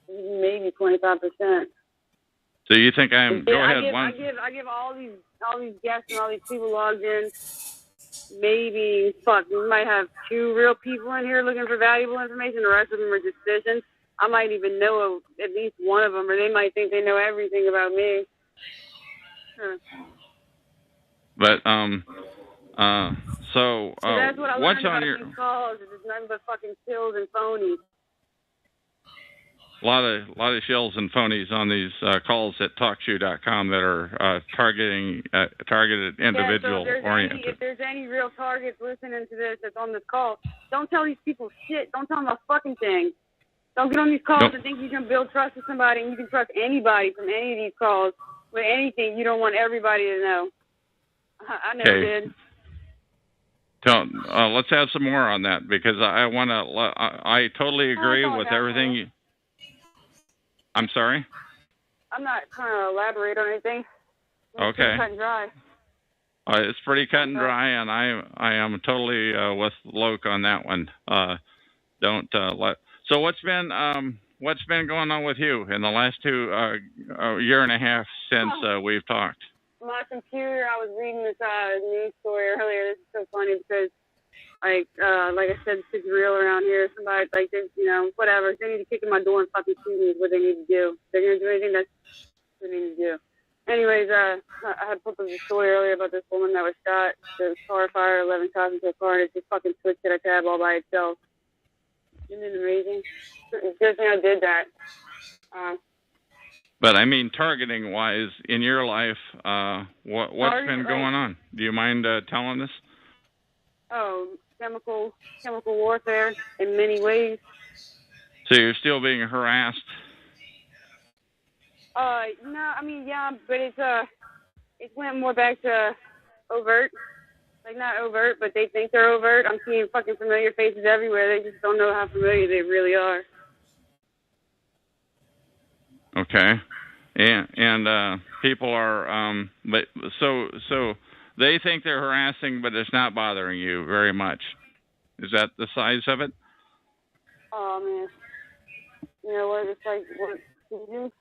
maybe 25%. So you think I'm? Go ahead. I give all these guests and all these people logged in. Maybe, we might have 2 real people in here looking for valuable information. The rest of them are just fishing. I might even know at least one of them, or they might think they know everything about me. But, so that's what I what's learned on your these calls. It's nothing but fucking chills and phonies. A lot of shills and phonies on these calls at TalkShoe.com that are targeted individual oriented. If there's any real targets listening to this that's on this call, don't tell these people shit. Don't tell them a fucking thing. Don't get on these calls and think you can build trust with somebody and you can trust anybody from any of these calls with anything. You don't want everybody to know. I never did. Let's have some more on that, because I want to. I totally agree with everything. I'm sorry. I'm not trying to elaborate on anything. It's Okay. cut and dry. It's pretty cut and dry, and I am totally with Loke on that one. Don't let. So what's been going on with you in the last year and a half since we've talked? My computer. I was reading this news story earlier. This is so funny because, like I said, this is real around here. Somebody like this, whatever. They need to kick in my door and fucking shoot me is what they need to do. They're gonna do anything that's what they need to do. Anyways, I had put up a story earlier about this woman that was shot. The car fire, 11 shots into a car, and it just fucking switched to a tab all by itself. Isn't it amazing? It's good thing I did that. But I mean, targeting wise, in your life, what's been going on? Do you mind telling us? Oh, chemical warfare in many ways. So you're still being harassed? No, I mean, yeah, but it went more back to overt. Like, not overt, but they think they're overt. I'm seeing fucking familiar faces everywhere. They just don't know how familiar they really are. Okay. And people are, but so they think they're harassing, but it's not bothering you very much. Is that the size of it? Oh, man. You know what? It's like, what can you do?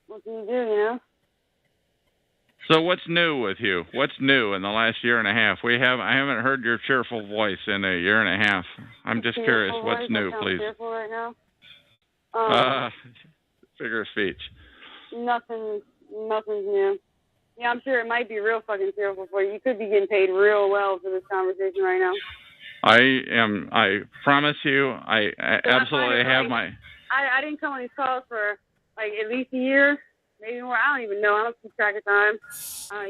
What can you do, So what's new with you? What's new in the last year and a half? I haven't heard your cheerful voice in a year and a half. I'm just curious, what's new, please? Cheerful right now? Figure of speech. Nothing's new. Yeah, I'm sure it might be real fucking cheerful for you. You could be getting paid real well for this conversation right now. I promise you, I absolutely have my... I didn't come on these calls for like at least a year. Maybe more. I don't even know. I don't keep track of time. I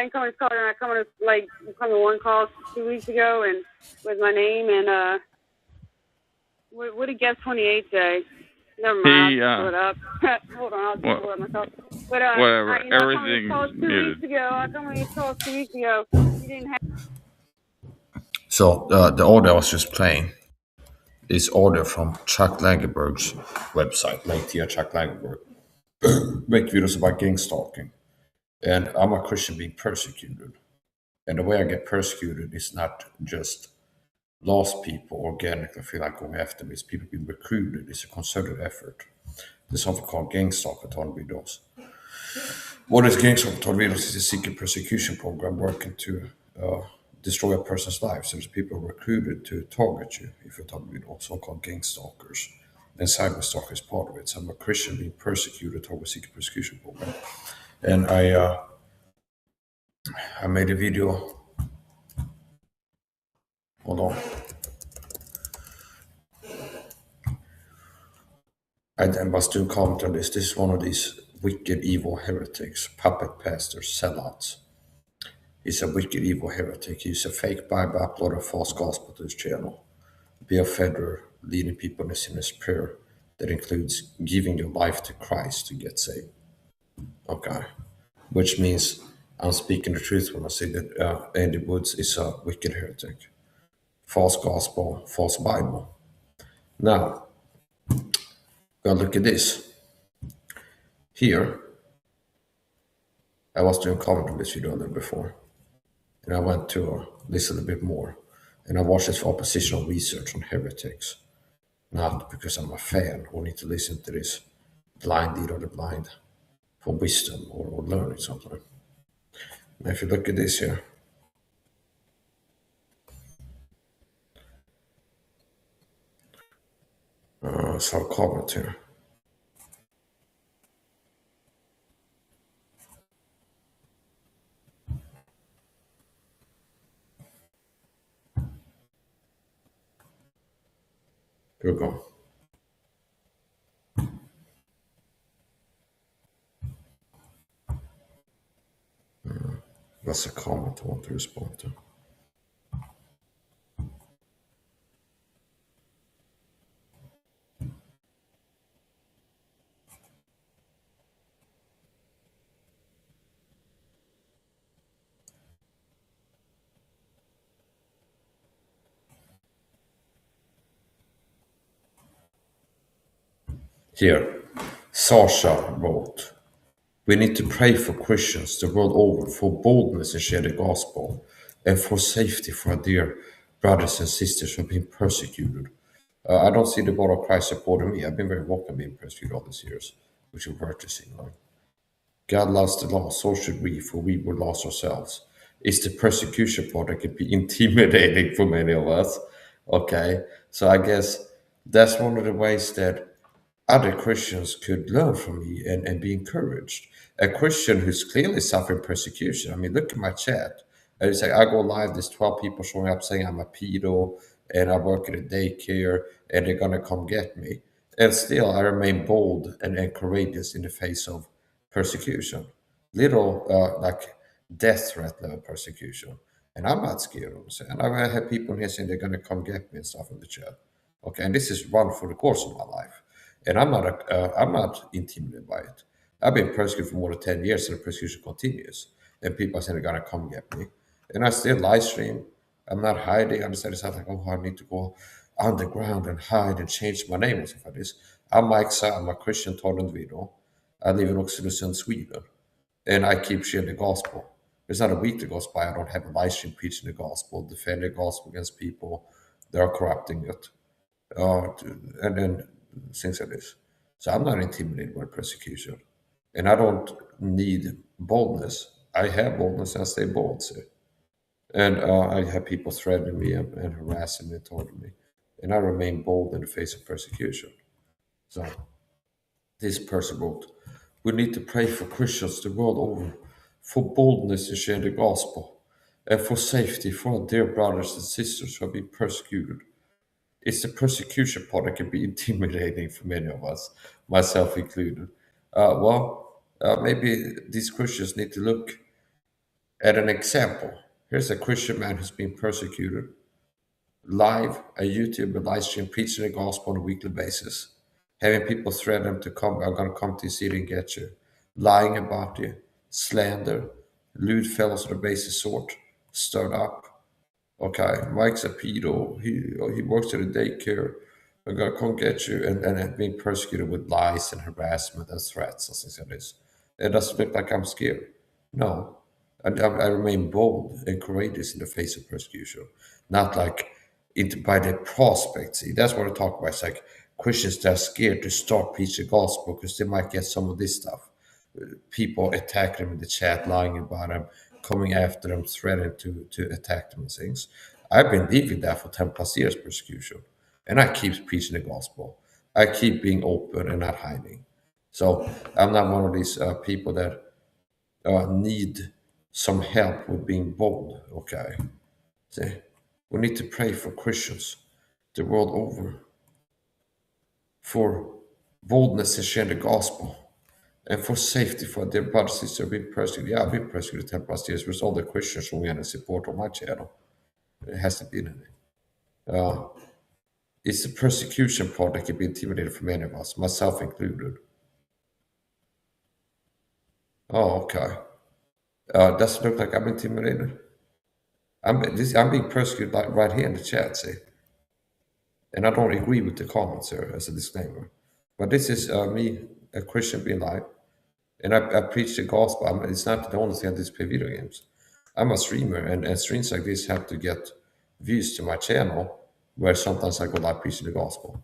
didn't come on this call, and I come to one call 2 weeks ago, and with my name and what did Guest 28 say? Never mind. I'll pull it up. Hold on, I'll just pull it myself. But whatever. Everything. I come on these calls 2 weeks ago. You didn't have. So the audio I was just playing is audio from Chuck Lagerberg's website, late here, Chuck Lagerberg. Make videos about gang stalking. And I'm a Christian being persecuted. And the way I get persecuted is not just lost people organically feel like going after me. It's people being recruited. It's a concerted effort. There's something called gang stalk at Tornvidos. What is gang stalk at Tornvidos is a secret persecution program working to destroy a person's life. So there's people recruited to target you if you're Tornvidos, so-called gang stalkers. And cyber stalker is part of it. So I'm a Christian being persecuted over a secret persecution program. And I made a video. Hold on. I must do comment on this. This is one of these wicked, evil heretics, puppet pastors, sellouts. He's a wicked, evil heretic. He's a fake Bible, upload a false gospel to his channel. Be a Federer, leading people in a sinner's prayer that includes giving your life to Christ to get saved. Okay. Which means I'm speaking the truth when I say that Andy Woods is a wicked heretic. False gospel, false Bible. Now, gotta look at this. Here, I was doing comment on this video there before. And I went to listen a bit more. And I watched this for oppositional research on heretics. Not because I'm a fan or need to listen to this blind lead or the blind for wisdom or learning something. Now, if you look at this here, so I'll comment here. Here we go. That's a comment I want to respond to. Here, SAHA wrote, "We need to pray for Christians the world over for boldness in sharing the gospel and for safety for our dear brothers and sisters who have been persecuted." I don't see the body of Christ supporting me. I've been very vocal being persecuted all these years, which is purchasing. Like, God loves the lost, so should we, for we were lost ourselves. It's the persecution part that can be intimidating for many of us. Okay, so I guess that's one of the ways that other Christians could learn from me and be encouraged. A Christian who's clearly suffering persecution. I mean, look at my chat. It's like I go live, there's 12 people showing up saying I'm a pedo and I work at a daycare and they're going to come get me. And still, I remain bold and courageous in the face of persecution. Little like death threat level persecution. And I'm not scared of it. And I've had people here saying they're going to come get me and stuff in the chat. Okay, and this is one for the course of my life. And I'm not intimidated by it. I've been persecuted for more than 10 years and the persecution continues. And people are saying they're going to come get me. And I still live stream. I'm not hiding. I decided like, oh, I need to go underground and hide and change my name and stuff like this. I'm Mike Sa. I'm a Christian tolerant video. I live in Oxelösund, Sweden. And I keep sharing the gospel. There's not a week that goes by I don't have a live stream preaching the gospel, defending the gospel against people that are corrupting it. And then things like this. So I'm not intimidated by persecution. And I don't need boldness. I have boldness and I stay bold. See? And I have people threatening me and harassing me and taunting me. And I remain bold in the face of persecution. So this person wrote, "We need to pray for Christians the world over, for boldness in sharing the gospel, and for safety for our dear brothers and sisters who have been persecuted. It's the persecution part that can be intimidating for many of us, myself included. Maybe these Christians need to look at an example. Here's a Christian man who's been persecuted, live, a YouTube live stream preaching the gospel on a weekly basis, having people threaten him to come, I'm going to come to your city and get you, lying about you, slander, lewd fellows of the basest sort, stirred up. Okay, Mike's a pedo. He works at a daycare. I'm gonna come get you, and being persecuted with lies and harassment and threats and things like this. It doesn't look like I'm scared. No, I remain bold and courageous in the face of persecution, not like by the prospect. See, that's what I talk about. It's like Christians that are scared to start preaching the gospel because they might get some of this stuff. People attack them in the chat, lying about them, coming after them, threatening to attack them and things. I've been living that for 10 plus years, persecution. And I keep preaching the gospel. I keep being open and not hiding. So I'm not one of these people that need some help with being bold, okay? See, we need to pray for Christians the world over, for boldness in sharing the gospel, and for safety for their brothers and sisters being persecuted. Yeah, I've been persecuted 10 plus years with all the Christians showing any support on my channel. It hasn't been any. It's the persecution part that can be intimidating for many of us, myself included. Oh, okay. Doesn't look like I'm intimidated. I'm being persecuted right here in the chat, see? And I don't agree with the comments here as a disclaimer. But this is me, a Christian, being live. And I preach the gospel. It's not the only thing I display video games. I'm a streamer, and streams like this have to get views to my channel, where sometimes I go live preaching the gospel.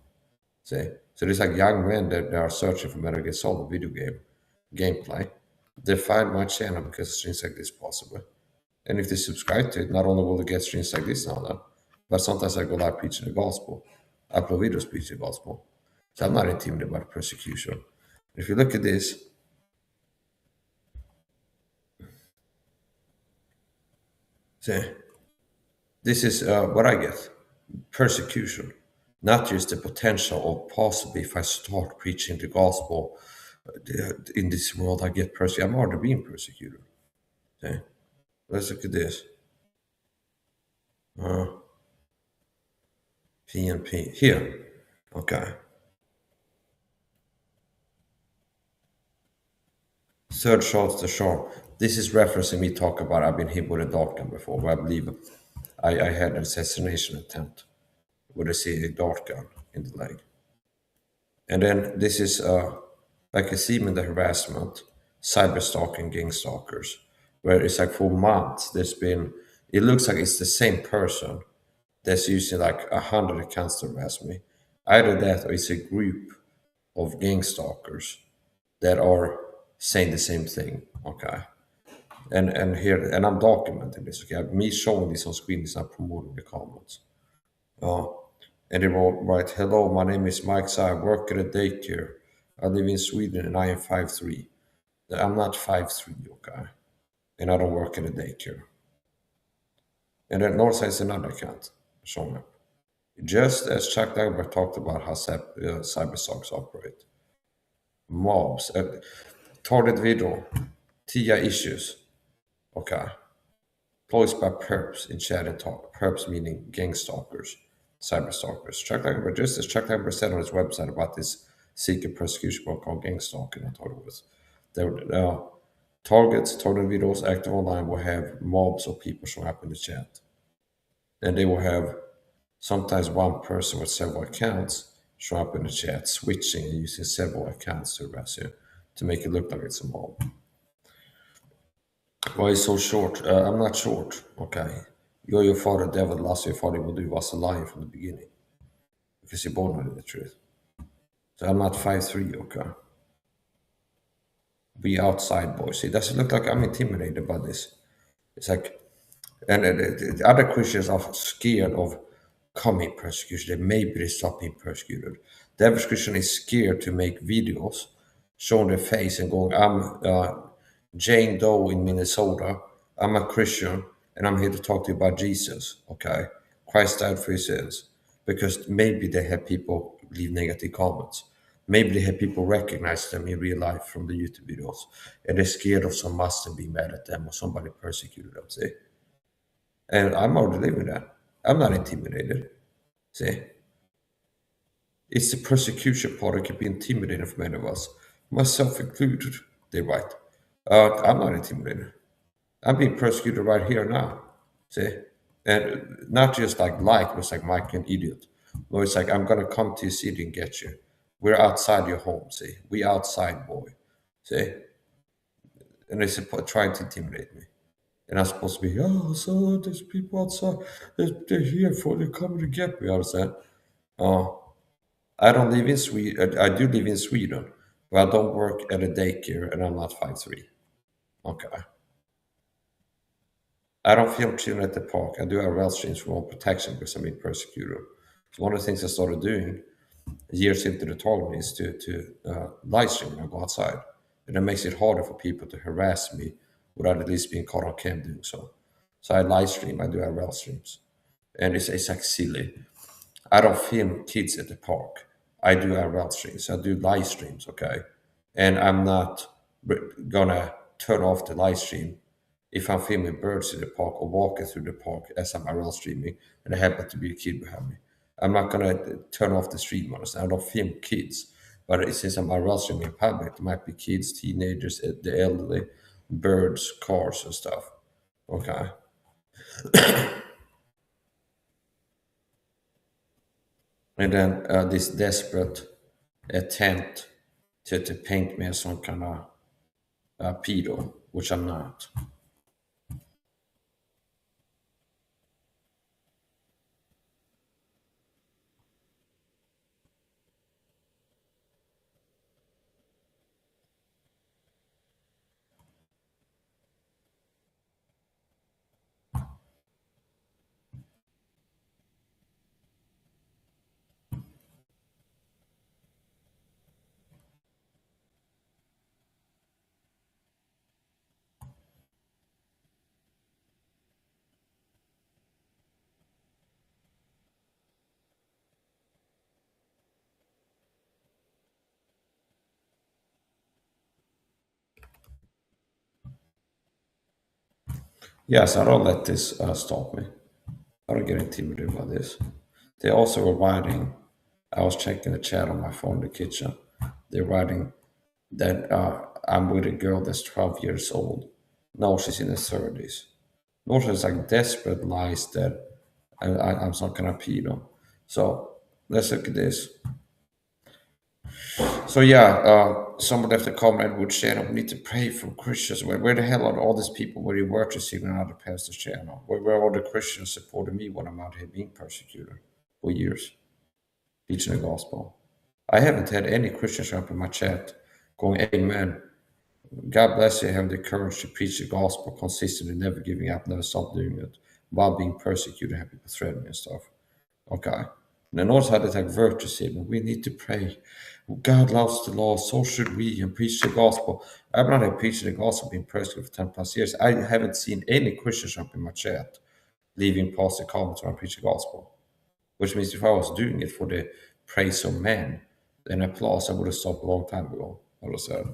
See? So there's like young men that are searching for Metal Gear Solid video game gameplay. They find my channel because streams like this possible. And if they subscribe to it, not only will they get streams like this now, but sometimes I go live preaching the gospel. I upload videos preaching the gospel. So I'm not intimidated by the persecution. If you look at this, see, this is what I get. Persecution. Not just the potential of possibly if I start preaching the gospel in this world, I get persecuted. I'm already being persecuted. See? Let's look at this. PNP. Here. Okay. Third shot's the sharp. This is referencing me talk about I've been hit with a dart gun before, where I believe I had an assassination attempt with a dart gun in the leg. And then this is like a theme in the harassment, cyber stalking, gang stalkers, where it's like for months there's been, it looks like it's the same person that's using like 100 accounts to harass me. Either that or it's a group of gang stalkers that are saying the same thing. Okay. And here, and I'm documenting this. Okay, me showing this on screen is not promoting the comments. And they wrote, right, hello, my name is Mike. So I work at a daycare. I live in Sweden and I am 5'3". I'm not 5'3", okay? And I don't work at a daycare. And then Northside is another account showing up. Just as Chuck Dagbert talked about how cyber stalks operate. Mobs, target video, TIA issues, okay? Employees by perps in chat and talk. Perps meaning gang stalkers, cyber stalkers. Chuck Dagbert, just as Chuck Dagbert said on his website about this secret persecution book called gang stalking, I thought it was. Targets, target videos active online will have mobs of people showing up in the chat. And they will have sometimes one person with several accounts show up in the chat, switching and using several accounts to harass you to make it look like it's a mob. Why is so short? I'm not short, okay? You're your father, devil, the last your father will do was a liar from the beginning. Because you're born with the truth. So I'm not 5'3", okay? Be outside, boys. It doesn't look like I'm intimidated by this. It's like, and the other Christians are scared of coming persecution. They maybe they stop being persecuted. The average Christian is scared to make videos showing their face and going, I'm Jane Doe in Minnesota. I'm a Christian and I'm here to talk to you about Jesus. Okay, Christ died for your sins. Because maybe they have people leave negative comments. Maybe they have people recognize them in real life from the YouTube videos, and they're scared of some Muslim being mad at them or somebody persecuted them. See, and I'm already living that. I'm not intimidated. See, it's the persecution part that can be intimidating for many of us, myself included. They write, I'm not intimidated. I'm being persecuted right here now. See? And not just like it was like Mike an idiot. No, it's like I'm gonna come to your city and get you. We're outside your home, see? We outside, boy. See? And they trying to intimidate me. And I'm supposed to be, oh, so there's people outside. They're here they're coming to get me. I understand. I don't live in Sweden. I do live in Sweden, but I don't work at a daycare and I'm not 5'3". Okay. I don't film children at the park. I do IRL streams for own protection because I'm being persecuted. So one of the things I started doing years into the talk is to live stream when I go outside. And it makes it harder for people to harass me without at least being caught on cam doing so. So I live stream, I do IRL streams. And it's like silly. I don't film kids at the park. I do IRL streams. I do live streams, okay? And I'm not gonna turn off the live stream if I'm filming birds in the park or walking through the park as I'm IRL streaming and there happens to be a kid behind me. I'm not gonna turn off the stream, honestly. I don't film kids. But since I'm IRL streaming in public, there might be kids, teenagers, the elderly, birds, cars and stuff. Okay. And then this desperate attempt to paint me as some kind of pedo, which I'm not. Yes, I don't let this stop me. I don't get intimidated by this. They also were writing, I was checking the chat on my phone in the kitchen. They're writing that I'm with a girl that's 12 years old. No, she's in her 30s. Those are like desperate lies that I'm not gonna pedo. So let's look at this. So yeah, someone left a comment with channel. We need to pray for Christians. Where the hell are all these people where you were to see another pastor's channel? Where are all the Christians supporting me when I'm out here being persecuted for years, teaching the gospel? I haven't had any Christians up in my chat going, "Amen. God bless you. Have the courage to preach the gospel consistently, never giving up, never stop doing it, while being persecuted, have people threatening and stuff." Okay. And notice how they take virtue statement. We need to pray. God loves the law, so should we, and preach the gospel. I've not preaching the gospel, being persecuted for 10 plus years. I haven't seen any Christians up in my chat leaving positive comments when I preach the gospel. Which means if I was doing it for the praise of men, then applause, I would have stopped a long time ago, I would have said.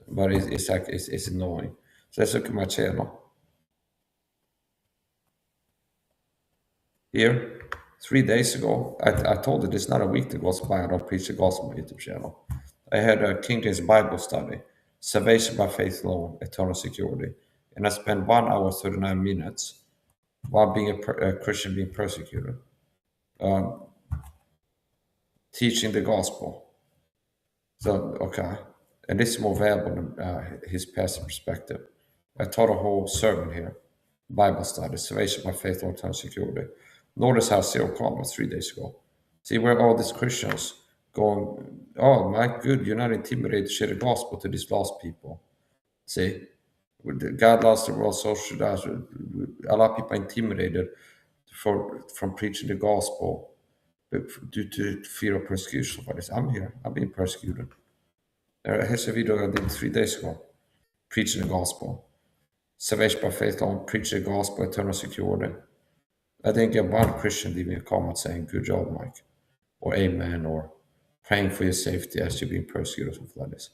But it's like it's annoying. So let's look at my channel. Here, 3 days ago, I told it it's not a week that goes by I don't preach the gospel on my YouTube channel. I had a King James Bible study, salvation by faith alone, eternal security, and I spent 1 hour 39 minutes while being a Christian being persecuted, teaching the gospel. So okay, and this is more valuable than his passive perspective. I taught a whole sermon here, Bible study, salvation by faith, long-term security. Notice how 0 comments 3 days ago. See where all these Christians going, "Oh my good, you're not intimidated to share the gospel to these lost people." See, God loves the world, so should us. A lot of people are intimidated from preaching the gospel due to fear of persecution. For this, I'm here. I'm being persecuted. Here's a video I did 3 days ago, preaching the gospel. Salvation by faith alone, preach the gospel, eternal security. I didn't get one Christian leaving a comment saying, "Good job, Mike," or "Amen," or praying for your safety as you're being persecuted or something like this.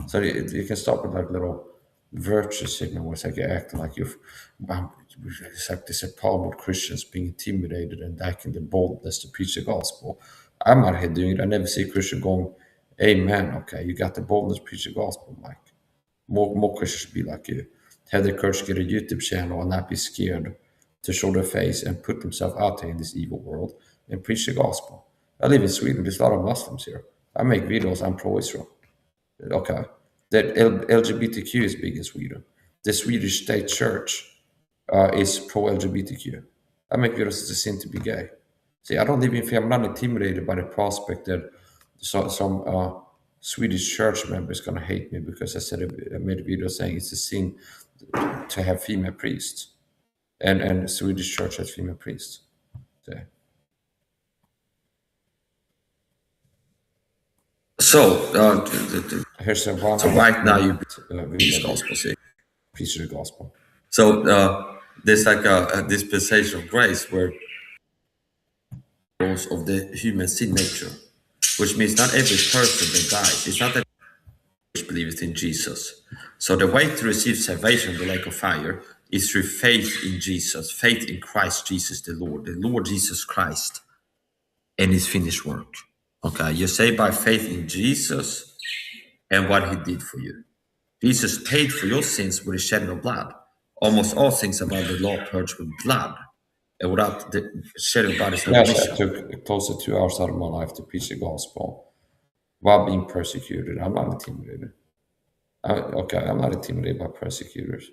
So you can stop with like little virtue signal where it's like you're acting like it's like this problem with Christians being intimidated and lacking the boldness to preach the gospel. I'm out here doing it. I never see a Christian going, "Amen." Okay, you got the boldness to preach the gospel, Mike. More Christians should be like you. Have the courage to get a YouTube channel and not be scared to show their face and put themselves out there in this evil world and preach the gospel. I live in Sweden. There's a lot of Muslims here. I make videos. I'm pro-Israel. Okay. That LGBTQ is big in Sweden. The Swedish state church is pro-LGBTQ. I make videos. It's a sin to be gay. See, I don't live in fear. I'm not intimidated by the prospect that some Swedish church member is going to hate me because I made a video saying it's a sin to have female priests. And the Swedish church has female priests. So here's a one. So right now you preach the gospel, see, preach the gospel. So there's like a dispensation of grace where of the human sin nature, which means not every person that dies. It's not that believes in Jesus. So the way to receive salvation, the lake of fire, is through faith in Jesus, faith in Christ Jesus the Lord Jesus Christ, and his finished work. Okay, you're saved by faith in Jesus and what he did for you. Jesus paid for your sins with the shedding of blood. Almost all things about the law purged with blood. And without the shedding of blood is no remission. I took close to 2 hours out of my life to preach the gospel while being persecuted. I'm not intimidated. I'm not intimidated by persecutors.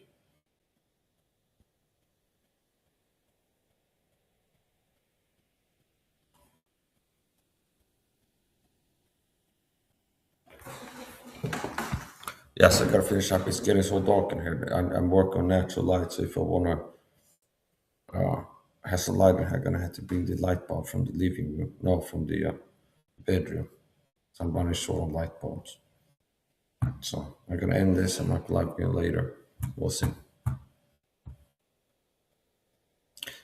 Yes, I gotta finish up. It's getting so dark in here. I'm working on natural light, so if I wanna have some light in here, I'm gonna have to bring the light bulb from the living room, no, from the bedroom. So I'm running short on light bulbs. So I'm gonna end this. I'm not plug in later. We'll see.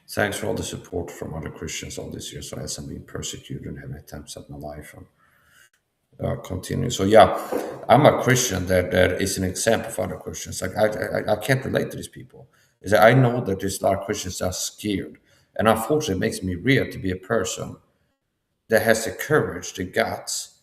Thanks for all the support from other Christians all this year. So as I'm being persecuted and having attempts at my life and continue. So yeah, I'm a Christian that is an example for other Christians. Like I can't relate to these people. Is that I know that there's a lot of Christians that are scared, and unfortunately, it makes me weird to be a person that has the courage, the guts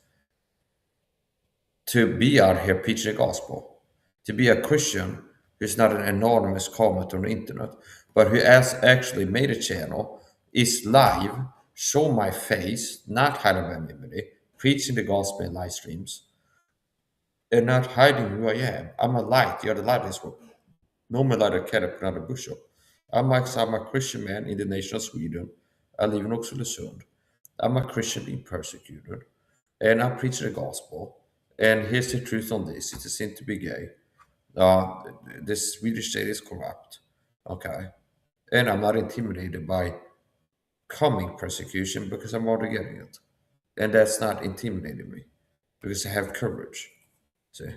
to be out here preaching the gospel, to be a Christian who's not an anonymous comment on the internet, but who has actually made a channel, is live, show my face, not hide anonymity, preaching the gospel in live streams, and not hiding who I am. I'm a light. You're the light in this world. No man light a cat up another bushel. I'm a Christian man in the nation of Sweden. I live in Oxelösund. I'm a Christian being persecuted, and I preach the gospel. And here's the truth on this: it's a sin to be gay. The Swedish state is corrupt. Okay, and I'm not intimidated by coming persecution because I'm already getting it, and that's not intimidating me because I have courage. See,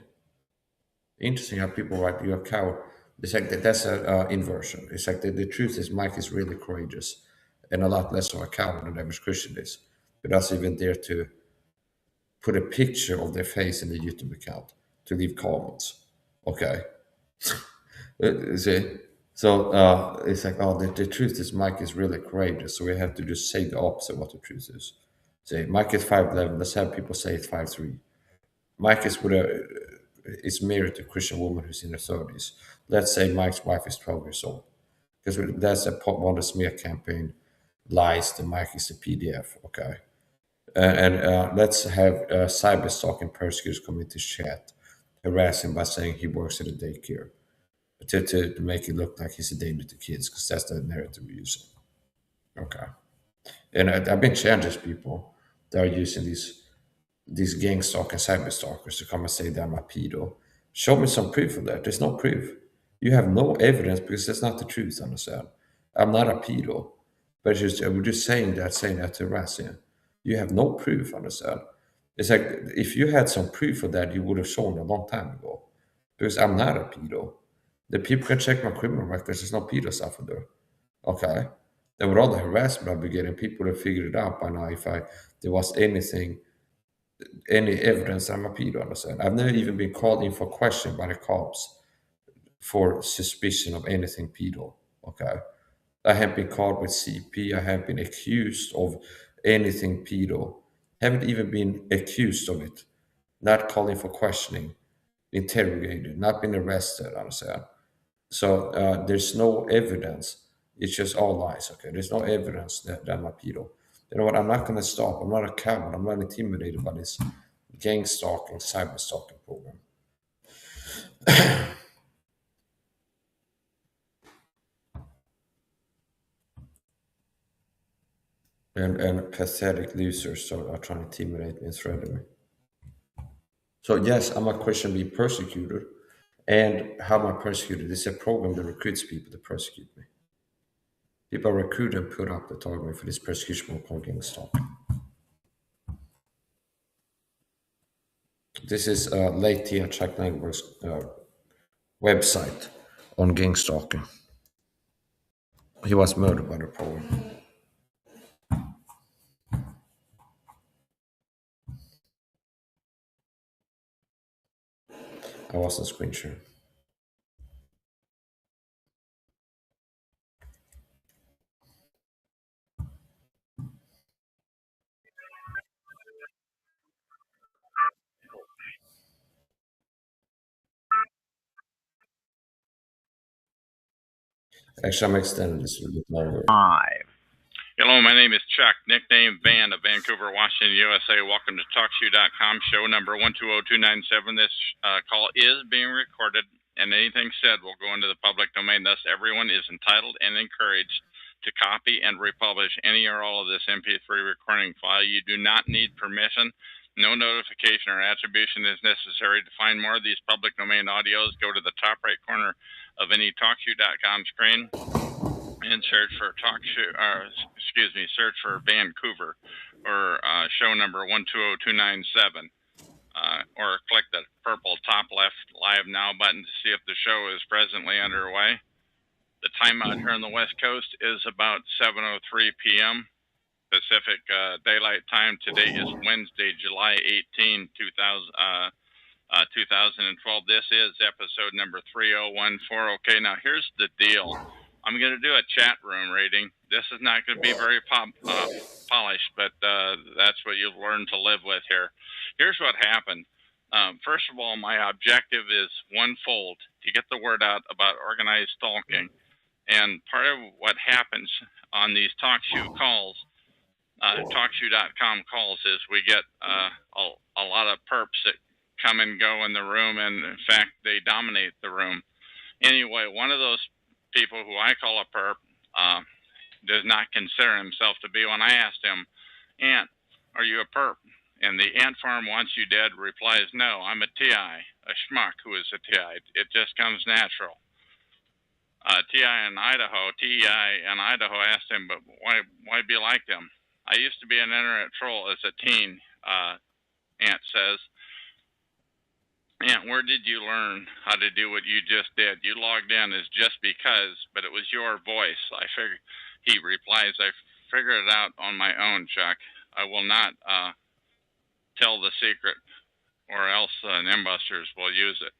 interesting how people write you're a coward. It's like that's a inversion. It's like the truth is Mike is really courageous and a lot less of a coward than average Christian is. But doesn't even dare to put a picture of their face in the YouTube account to leave comments. Okay. See? So it's like, oh, the truth is Mike is really courageous. So we have to just say the opposite of what the truth is. Say Mike is 5'11". Let's have people say it's 5'3". Mike is married to a Christian woman who's in her 30s. Let's say Mike's wife is 12 years old. Because that's one of the smear campaign lies that Mike is a PDF, okay? And let's have cyber stalking persecutors come into chat, harass him by saying he works at a daycare to make it look like he's a danger to kids, because that's the narrative we're using. Okay. And I've been challenging people that are using these gang stalkers, cyber stalkers to come and say that I'm a pedo. Show me some proof of that. There's no proof. You have no evidence because that's not the truth, understand? I'm not a pedo. But we're just saying that to harass you. You have no proof, understand? It's like if you had some proof of that, you would have shown a long time ago. Because I'm not a pedo. The people can check my criminal records. There's no pedo stuff in there. Okay? And with all the harassment I've been getting, people have figured it out by now if there was any evidence I'm a pedo, understand? I've never even been called in for question by the cops for suspicion of anything pedo, okay? I haven't been caught with CP, I haven't been accused of anything pedo, haven't even been accused of it, not calling for questioning, interrogated, not been arrested, understand? So there's no evidence, it's just all lies, okay? There's no evidence that I'm a pedo. You know what, I'm not going to stop, I'm not a coward, I'm not intimidated by this gang stalking, cyber stalking program. and pathetic losers are trying to intimidate me and threaten me. So yes, I'm a Christian being persecuted, and how am I persecuted? It's a program that recruits people to persecute me. People are recruited and put up to target me for this persecution called gang stalking. This is late Tia Chuck Langberg's website on gang stalking. He was murdered by the program. I wasn't screen sharing. Actually, I'm extending this a little bit longer. 5. Hello, my name is Chuck, nickname Van of Vancouver, Washington, USA. Welcome to TalkShoe.com, show number 120297. This call is being recorded, and anything said will go into the public domain. Thus, everyone is entitled and encouraged to copy and republish any or all of this MP3 recording file. You do not need permission. No notification or attribution is necessary. To find more of these public domain audios, go to the top right corner of any TalkShoe.com screen and search for search for Vancouver or show number 120297, or click the purple top left live now button to see if the show is presently underway. The time out here on the West Coast is about 7:03 p.m. Pacific Daylight Time. Today is Wednesday, July 18, 2012. This is episode number 3014. Okay, now here's the deal. I'm going to do a chat room reading. This is not going to be very polished, but that's what you've learned to live with here. Here's what happened. First of all, my objective is onefold, to get the word out about organized stalking. And part of what happens on these talk show calls, TalkShoe.com calls is we get a lot of perps that come and go in the room, and in fact, they dominate the room. Anyway, one of those people who I call a perp does not consider himself to be one. I asked him, Ant, are you a perp? And the Ant Farm Wants You Dead replies, no, I'm a TI, a schmuck who is a TI. It just comes natural. TEI in Idaho asked him, but why be like them? I used to be an internet troll as a teen, Ant says. Ant, where did you learn how to do what you just did? You logged in as just because, but it was your voice. He replies, I figured it out on my own, Chuck. I will not tell the secret, or else Nimbusters will use it.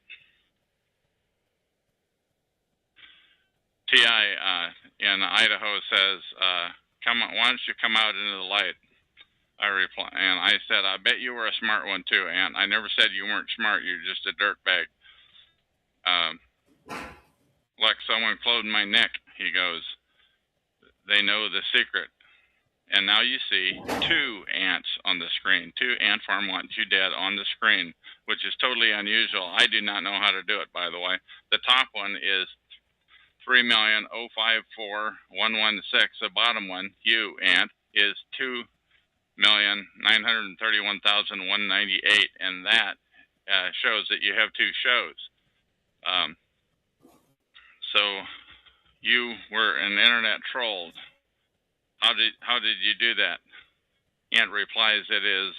TI in Idaho says, why don't you come out into the light? I reply, and I said, I bet you were a smart one too, Ant. I never said you weren't smart. You're just a dirtbag. Like someone closed my neck, he goes. They know the secret. And now you see 2 ants on the screen. 2 Ant Farm Wants You Dead on the screen, which is totally unusual. I do not know how to do it, by the way. The top one is 3,054,116. The bottom one, you, Ant, is 2,931,198, and that shows that you have 2 shows. So you were an internet troll. How did you do that? Ant replies, it is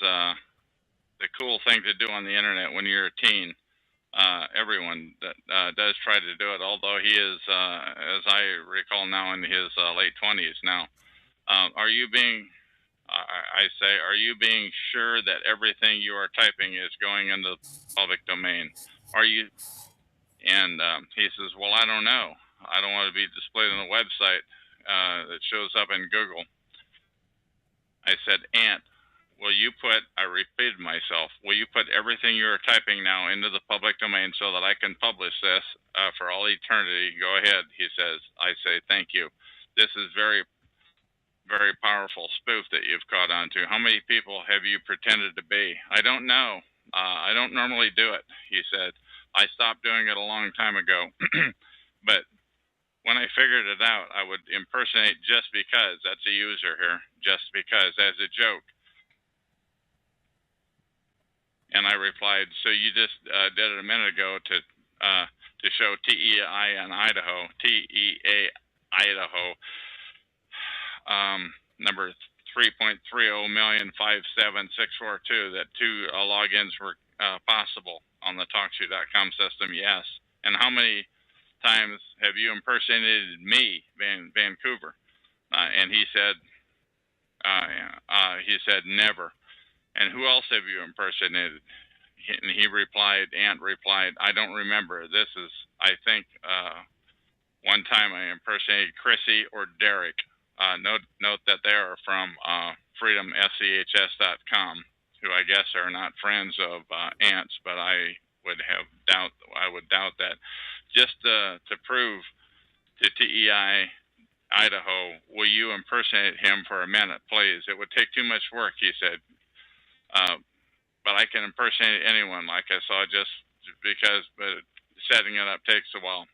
the cool thing to do on the internet when you're a teen. Everyone does try to do it, although he is, as I recall now, in his late 20s now. Are you being sure that everything you are typing is going into the public domain? Are you? And he says, well, I don't know. I don't want to be displayed on the website that shows up in Google. I said, Ant, I repeated myself, will you put everything you are typing now into the public domain so that I can publish this for all eternity? Go ahead, he says. I say, thank you. This is very, very powerful spoof that you've caught on to. How many people have you pretended to be? I don't know. I don't normally do it, he said. I stopped doing it a long time ago. But when I figured it out, I would impersonate just because. That's a user here. Just because, as a joke. And I replied, so you just did it a minute ago to show TEI in Idaho, TEA Idaho, number 3.30,057,642, that 2 logins were possible on the TalkShoe.com system. Yes. And how many times have you impersonated me, Vancouver? And he said never. And who else have you impersonated? And Ant replied, I don't remember. This is, I think, one time I impersonated Chrissy or Derek. Note that they are from freedomschs.com, who I guess are not friends of Ants, but I would doubt that. Just to prove to TEI Idaho, will you impersonate him for a minute, please? It would take too much work, he said. But I can impersonate anyone, like I saw, just because, but setting it up takes a while.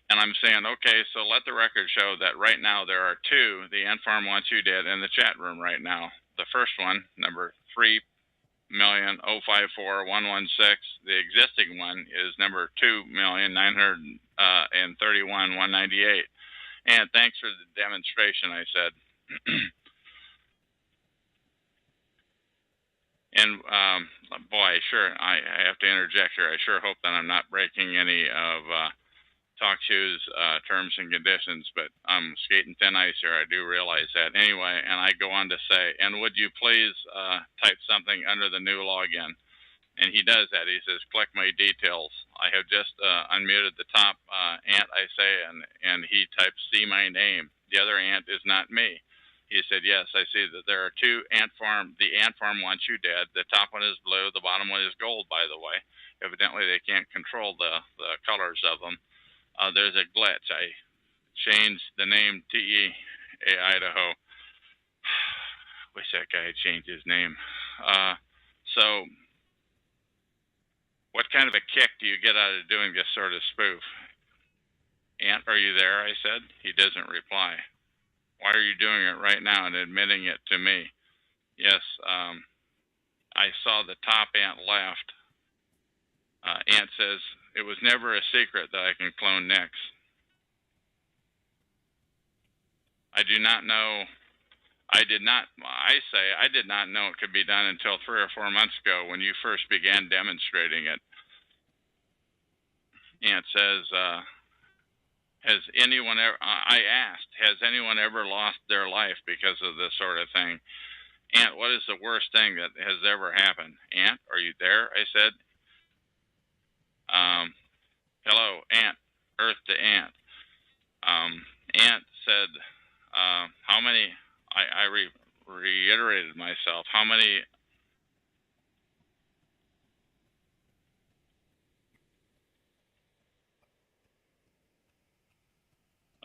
And I'm saying, okay, so let the record show that right now there are 2, the Ant Farm Wants You Dead, in the chat room right now. The first one, number 3,054,116. The existing one is number 2,931,198. And thanks for the demonstration, I said. And boy, I have to interject here. I sure hope that I'm not breaking any of TalkShoe's terms and conditions, but I'm skating thin ice here. I do realize that. Anyway, and I go on to say, and would you please type something under the new login? And he does that. He says, click my details. I have just unmuted the top ant, I say, and he types, see my name. The other ant is not me. He said, yes, I see that there are 2 Ant Farm. The Ant Farm Wants You Dead. The top one is blue. The bottom one is gold, by the way. Evidently, they can't control the colors of them. There's a glitch. I changed the name TEA Idaho that guy changed his name. So, what kind of a kick do you get out of doing this sort of spoof? Ant, are you there? I said. He doesn't reply. Why are you doing it right now and admitting it to me? Yes, I saw the top ant left. Ant says, it was never a secret that I can clone next. I did not know it could be done until 3 or 4 months ago when you first began demonstrating it. Ant says, has anyone ever lost their life because of this sort of thing? Ant, what is the worst thing that has ever happened? Ant, are you there? I said. Hello, Ant, Earth to Ant. Ant said, how many, I reiterated myself, how many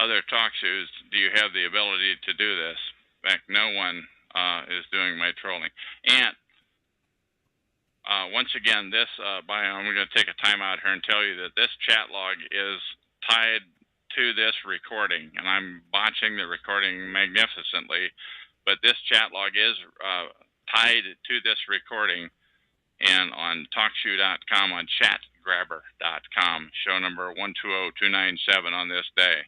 other talk shows do you have the ability to do this? In fact, no one is doing my trolling. Ant, once again, I'm going to take a time out here and tell you that this chat log is tied to this recording, and I'm botching the recording magnificently, but this chat log is tied to this recording, and on TalkShoe.com, on chatgrabber.com, show number 120297 on this day.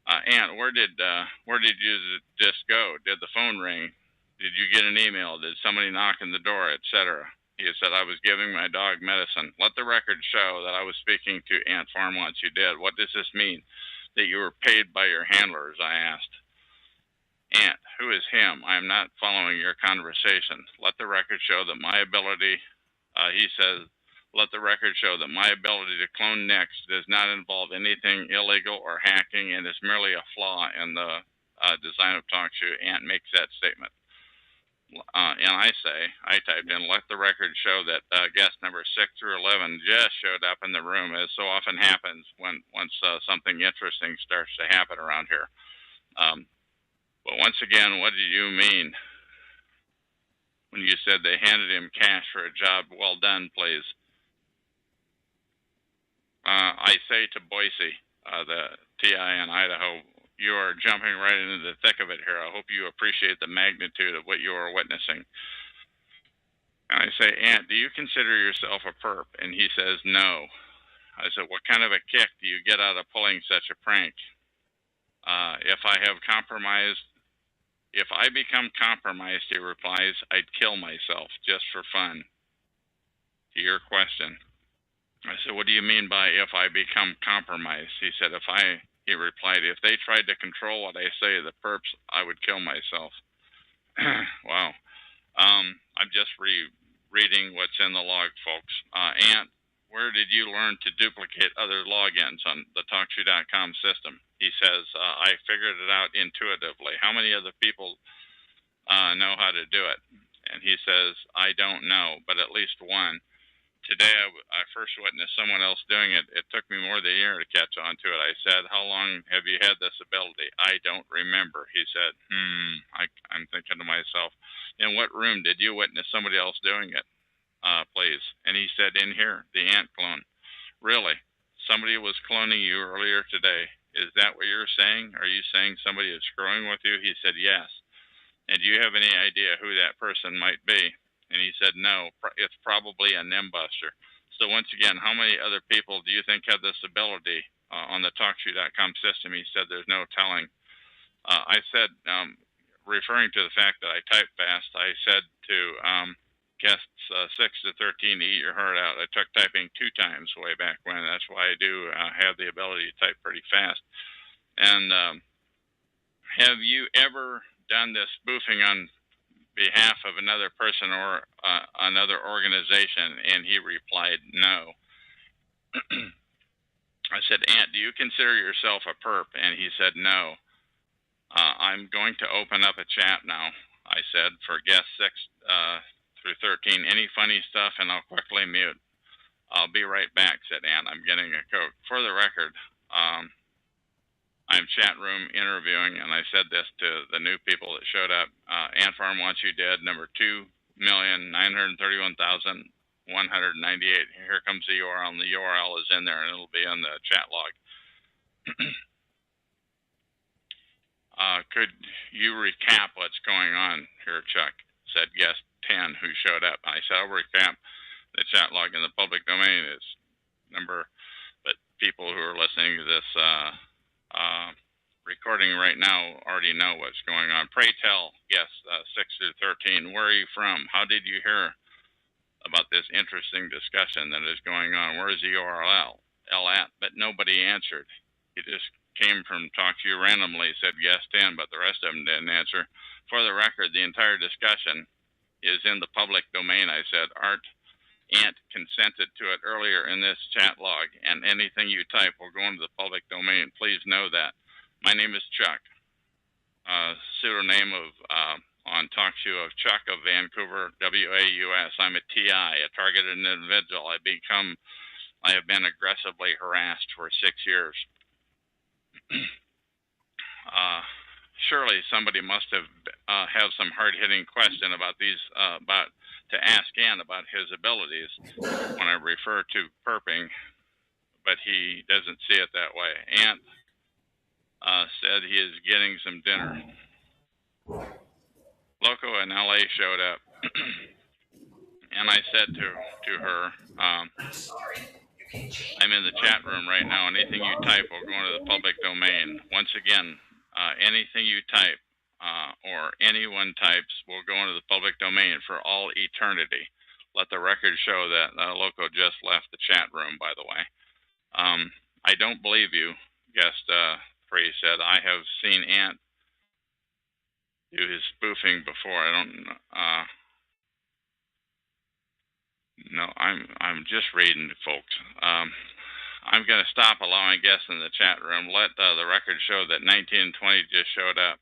Ant, where did you just go? Did the phone ring? Did you get an email? Did somebody knock on the door, etc.? He said, I was giving my dog medicine. Let the record show that I was speaking to Ant Farm once you did. What does this mean? That you were paid by your handlers, I asked. Ant, who is him? I am not following your conversation. Let the record show that my ability, he says, let the record show that my ability to clone next does not involve anything illegal or hacking and is merely a flaw in the design of TalkShoe. Ant makes that statement. And I typed in, let the record show that guest number 6 through 11 just showed up in the room, as so often happens once something interesting starts to happen around here. But once again, what did you mean when you said they handed him cash for a job well done, please? I say to Boise, the TI in Idaho, you are jumping right into the thick of it here. I hope you appreciate the magnitude of what you are witnessing. And I say, Ant, do you consider yourself a perp? And he says, no. I said, what kind of a kick do you get out of pulling such a prank? If I become compromised, he replies, I'd kill myself just for fun. To your question. I said, what do you mean by if I become compromised? He said, he replied, if they tried to control what I say, the perps, I would kill myself. Wow. I'm just reading what's in the log, folks. Ant, where did you learn to duplicate other logins on the TalkShoe.com system? He says, I figured it out intuitively. How many other people know how to do it? And he says, I don't know, but at least one. Today, I first witnessed someone else doing it. It took me more than a year to catch on to it. I said, how long have you had this ability? I don't remember. He said, I'm thinking to myself, in what room did you witness somebody else doing it, please? And he said, in here, the ant clone. Really? Somebody was cloning you earlier today. Is that what you're saying? Are you saying somebody is screwing with you? He said, yes. And do you have any idea who that person might be? And he said, no, it's probably a nimbuster. So once again, how many other people do you think have this ability on the TalkShoe.com system? He said, there's no telling. I said, referring to the fact that I type fast, I said to guests 6 to 13 to eat your heart out. I took typing 2 times way back when. That's why I do have the ability to type pretty fast. And have you ever done this spoofing on behalf of another person or another organization? And he replied, no. I said, Ant, do you consider yourself a perp? And he said, no. I'm going to open up a chat now, I said, for guests 6 through 13. Any funny stuff, and I'll quickly mute. I'll be right back, said Ant. I'm getting a Coke. For the record, I'm chat room interviewing, and I said this to the new people that showed up. Ant Farm wants you dead, number 2,931,198. Here comes the URL, and the URL is in there, and it'll be on the chat log. Could you recap what's going on here, Chuck? Said guest 10 who showed up. I said, I'll recap the chat log in the public domain. Is number, but people who are listening to this recording right now already know what's going on. Pray tell, yes, 6 through 13, where are you from? How did you hear about this interesting discussion that is going on? Where is the URL at? But nobody answered. He just came from talk to you randomly, said yes 10, but the rest of them didn't answer. For the record, the entire discussion is in the public domain. I said, Ant consented to it earlier in this chat log, and anything you type will go into the public domain. Please know that. My name is Chuck. Pseudonym of on TalkShoe of Chuck of Vancouver, WAUS. I'm a TI, a targeted individual. I have been aggressively harassed for 6 years. Surely somebody must have some hard-hitting question about these to ask Ant about his abilities when I refer to perping, but he doesn't see it that way. Ant said he is getting some dinner. Loco in LA showed up, and I said to her, I'm in the chat room right now. Anything you type will go into the public domain. Once again, anything you type or anyone types will go into the public domain for all eternity. Let the record show that Loco just left the chat room, by the way. I don't believe you, guest 3 said. I have seen Ant do his spoofing before. I don't no, I'm just reading, folks. I'm going to stop allowing guests in the chat room. Let the record show that 19 and 20 just showed up.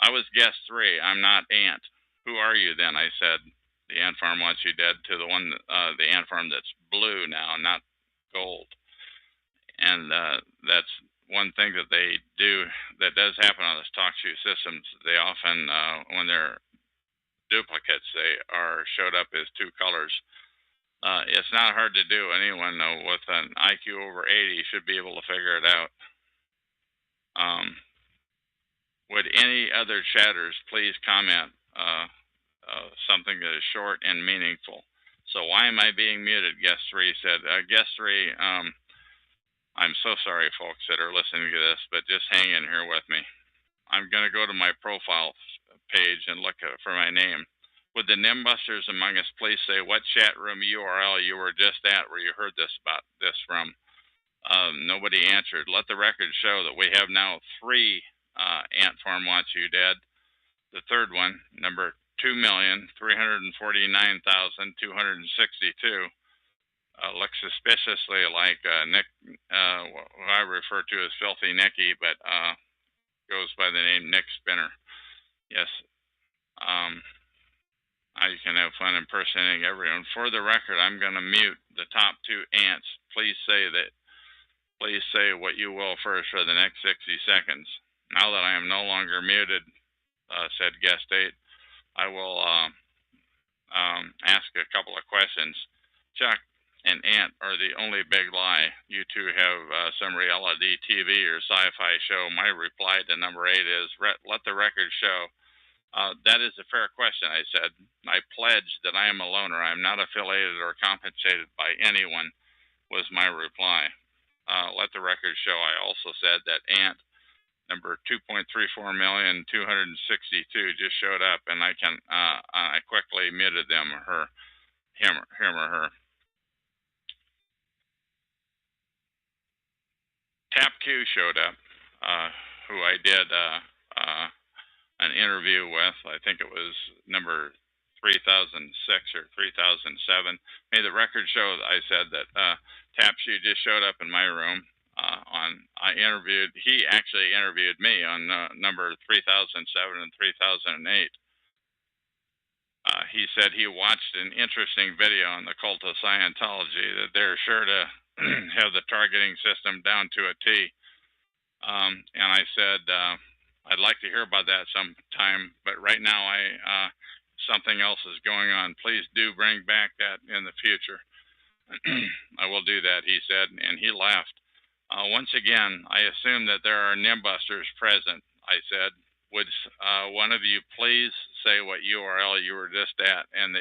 I was guest 3. I'm not Ant. Who are you then? I said. The ant farm wants you dead, to the one, the ant farm that's blue now, not gold. And that's one thing that they do that does happen on this TalkShoe systems. They often, when they're duplicates, they are showed up as 2 colors. It's not hard to do. Anyone with an IQ over 80 should be able to figure it out. Would any other chatters please comment something that is short and meaningful? So why am I being muted? Guest 3 said. Guest 3, I'm so sorry, folks that are listening to this, but just hang in here with me. I'm going to go to my profile page and look for my name. Would the Nimbusters among us please say what chat room URL you were just at where you heard this from? Nobody answered. Let the record show that we have now 3 Ant Farm Wants You Dead. The third one, number 2,349,262, looks suspiciously like Nick, who I refer to as Filthy Nicky, but goes by the name Nick Spinner. Yes. You can have fun impersonating everyone. For the record, I'm going to mute the top 2 ants. Please say what you will first for the next 60 seconds. Now that I am no longer muted, said guest 8, I will ask a couple of questions. Chuck and Ant are the only big lie. You two have some reality TV or sci-fi show. My reply to number 8 is, let the record show. That is a fair question, I said. I pledge that I am a loner. I am not affiliated or compensated by anyone, was my reply. Let the record show. I also said that Ant, number 2.34,262, just showed up, and I quickly muted him or her. Tap Q showed up, who I did an interview with. I think it was number 3006 or 3007. May the record show that I said that Tapshoe just showed up in my room. He actually interviewed me on number 3007 and 3008. He said he watched an interesting video on the cult of Scientology, that they're sure to have the targeting system down to a T. And I said, I'd like to hear about that sometime, but right now something else is going on. Please do bring back that in the future. I will do that, he said, and he laughed. Once again, I assume that there are nimbusters present, I said. Would one of you please say what URL you were just at and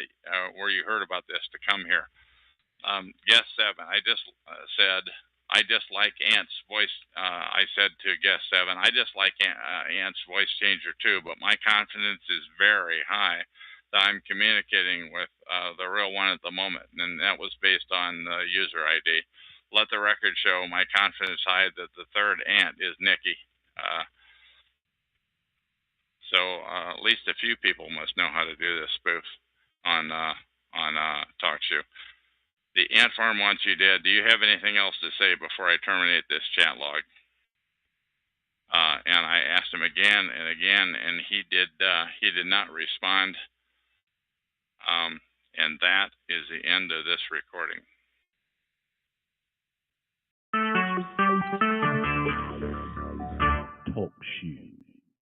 where you heard about this to come here? Guest 7, I just said, I just like Ant's voice. I said to guest 7, I just like Ant's voice changer too, but my confidence is very high that I'm communicating with the real one at the moment, and that was based on the user ID. Let the record show my confidence high that the third Ant is Nikki. So at least a few people must know how to do this spoof on TalkShoe. The Ant Farm wants you dead. Do you have anything else to say before I terminate this chat log? And I asked him again and again, and he did not respond. And that is the end of this recording. TalkShoe.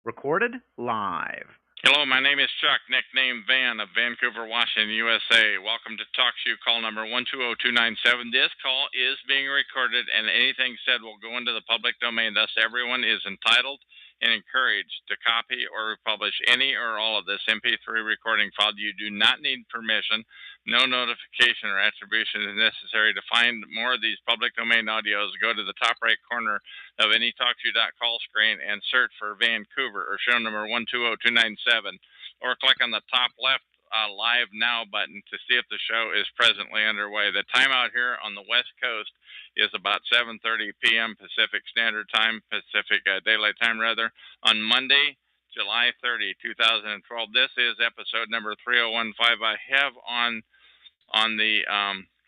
Recorded live. Hello, my name is Chuck, nicknamed Van of Vancouver, Washington, USA. Welcome to TalkShoe call number 120297. This call is being recorded, and anything said will go into the public domain. Thus, everyone is entitled and encouraged to copy or republish any or all of this MP3 recording file. You do not need permission. No notification or attribution is necessary. To find more of these public domain audios, go to the top right corner of any TalkShoe.call screen and search for Vancouver or show number 120297, or click on the top left Live Now button to see if the show is presently underway. The time out here on the West Coast is about 7:30 p.m. Pacific Standard Time, Pacific Daylight Time rather, on Monday, July 30, 2012. This is episode number 3015. I have on the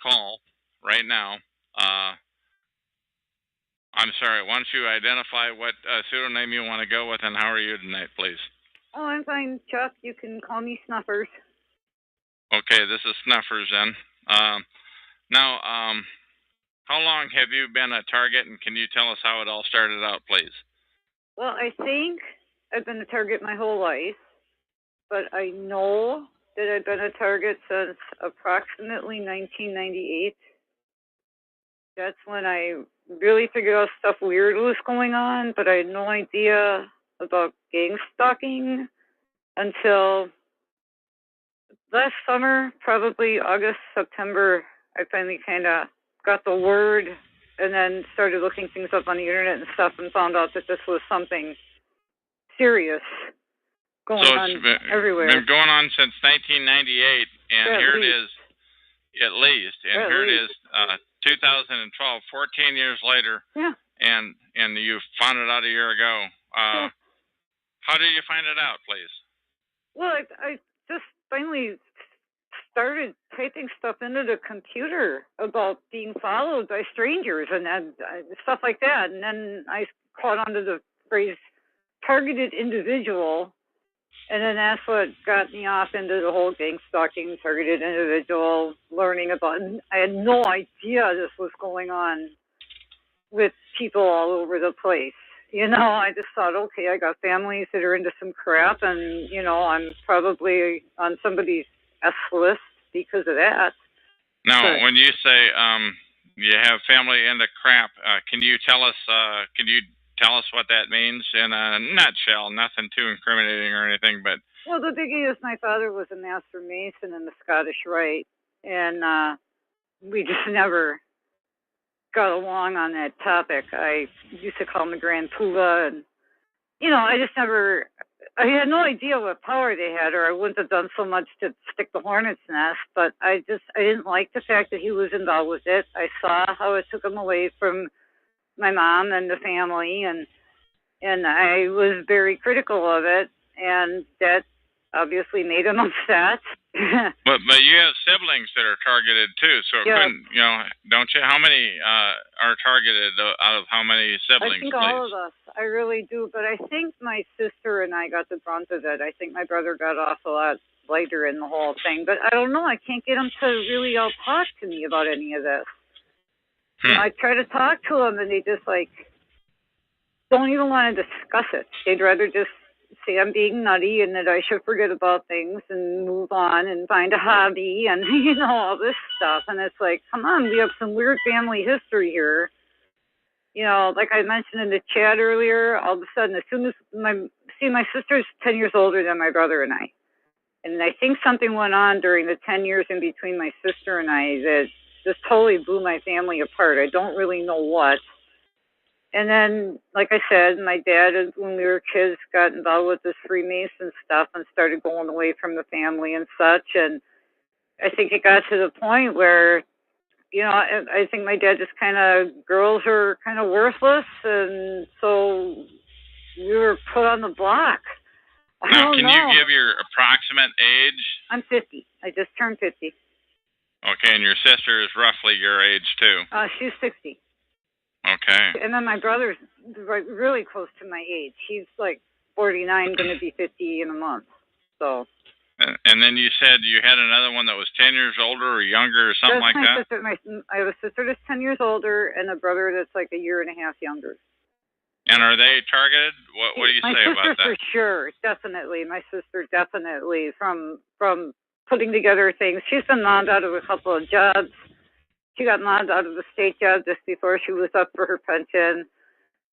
call right now. I'm sorry, why don't you identify what pseudonym you want to go with, and how are you tonight, please? Oh, I'm fine, Chuck. You can call me Snuffers. Okay, this is Snuffers then. Now, how long have you been a target, and can you tell us how it all started out, please? Well, I think I've been a target my whole life, but I know that I've been a target since approximately 1998. That's when I really figured out stuff weird was going on, but I had no idea about gang stalking until last summer, probably August, September. I finally kind of got the word and then started looking things up on the internet and stuff and found out that this was something serious going on everywhere. It's been going on since 1998, and here it is, at least, and here it is, 2012, 14 years later, and you found it out a year ago. How did you find it out, please? Well, I just finally started typing stuff into the computer about being followed by strangers and stuff like that. And then I caught onto the phrase targeted individual. And then that's what got me off into the whole gang stalking, targeted individual, learning about it. I had no idea this was going on with people all over the place. You know, I just thought, okay, I got families that are into some crap, and, you know, I'm probably on somebody's S list because of that. Now, when you say you have family into crap, can you tell us what that means in a nutshell? Nothing too incriminating or anything, but... Well, the biggie is my father was a master mason in the Scottish Rite, and we just never got along on that topic. I used to call him the Grand Poobah, and, you know, I had no idea what power they had, or I wouldn't have done so much to stick the hornet's nest, but I didn't like the fact that he was involved with it. I saw how it took him away from my mom and the family, and I was very critical of it, and that obviously made him upset. But you have siblings that are targeted too, so it couldn't, you know, don't you? How many are targeted out of how many siblings? I think all of us. I really do, but I think my sister and I got the brunt of it. I think my brother got off a lot lighter in the whole thing, but I don't know. I can't get him to really all talk to me about any of this. You know, I try to talk to him, and they just don't even want to discuss it. They'd rather just say I'm being nutty and that I should forget about things and move on and find a hobby and, you know, all this stuff. And it's like, come on, we have some weird family history here. You know, like I mentioned in the chat earlier, all of a sudden, as soon as my sister's 10 years older than my brother and I. And I think something went on during the 10 years in between my sister and I that just totally blew my family apart. I don't really know what. And then, like I said, my dad, when we were kids, got involved with this Freemason stuff and started going away from the family and such. And I think it got to the point where, you know, I think my dad just kind of, girls are kind of worthless. And so we were put on the block. Now, can you give your approximate age? I'm 50. I just turned 50. Okay, and your sister is roughly your age, too? She's 60. Okay. And then my brother's really close to my age. He's like 49, going to be 50 in a month. So. And then you said you had another one that was 10 years older or younger or something like that? I have a sister that's 10 years older and a brother that's like a year and a half younger. And are they targeted? What do you say about that? My sister for sure, definitely. My sister definitely from putting together things. She's been mobbed out of a couple of jobs. She got mobbed out of the state job just before she was up for her pension.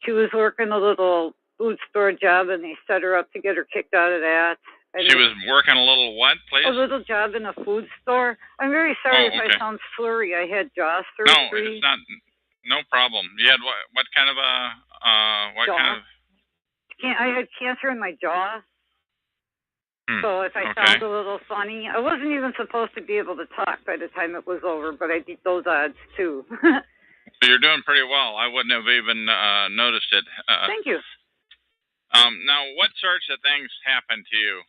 She was working a little food store job, and they set her up to get her kicked out of that. And she was working a little what, please? A little job in a food store. I'm very sorry if I sound slurry. I had jaw surgery. No, it's not. No problem. You had what kind of I had cancer in my jaw. So if I sound a little funny, I wasn't even supposed to be able to talk by the time it was over, but I beat those odds too. So you're doing pretty well. I wouldn't have even noticed it. Thank you. Now, what sorts of things happen to you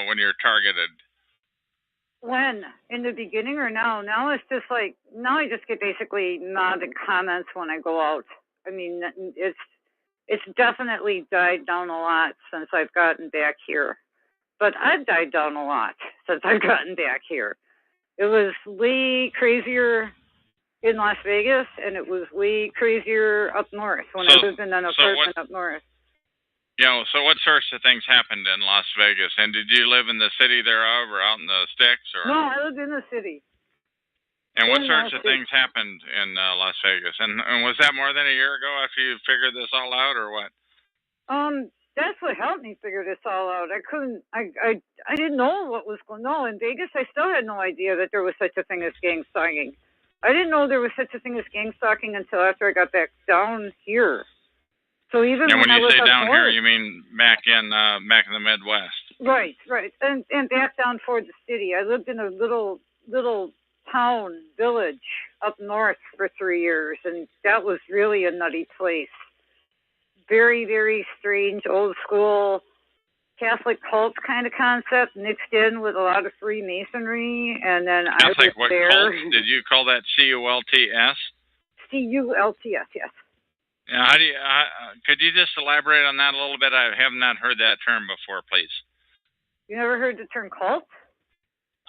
when you're targeted? When? In the beginning or now? Now it's just like, now I just get basically mobbed in comments when I go out. I mean, it's definitely died down a lot since I've gotten back here. But I've died down a lot since I've gotten back here. It was way crazier in Las Vegas, and it was way crazier up north when I lived in an apartment up north. Yeah, so what sorts of things happened in Las Vegas? And did you live in the city thereof or out in the sticks? Or? No, I lived in the city. And what sorts of things happened in Las Vegas? And was that more than a year ago after you figured this all out, or what? That's what helped me figure this all out. I didn't know what was going on. In Vegas, I still had no idea that there was such a thing as gang stalking. I didn't know there was such a thing as gang stalking until after I got back down here. So even when I was you say down north, here, you mean back in the Midwest? Right, and back down toward the city. I lived in a little town, village up north for 3 years, and that was really a nutty place. Very, very strange, old school Catholic cult kind of concept mixed in with a lot of Freemasonry, and then Catholic, I was there. Cult? Did you call that CULTS? CULTS, yes. Yeah, how do you? Could you just elaborate on that a little bit? I have not heard that term before, please. You never heard the term cult?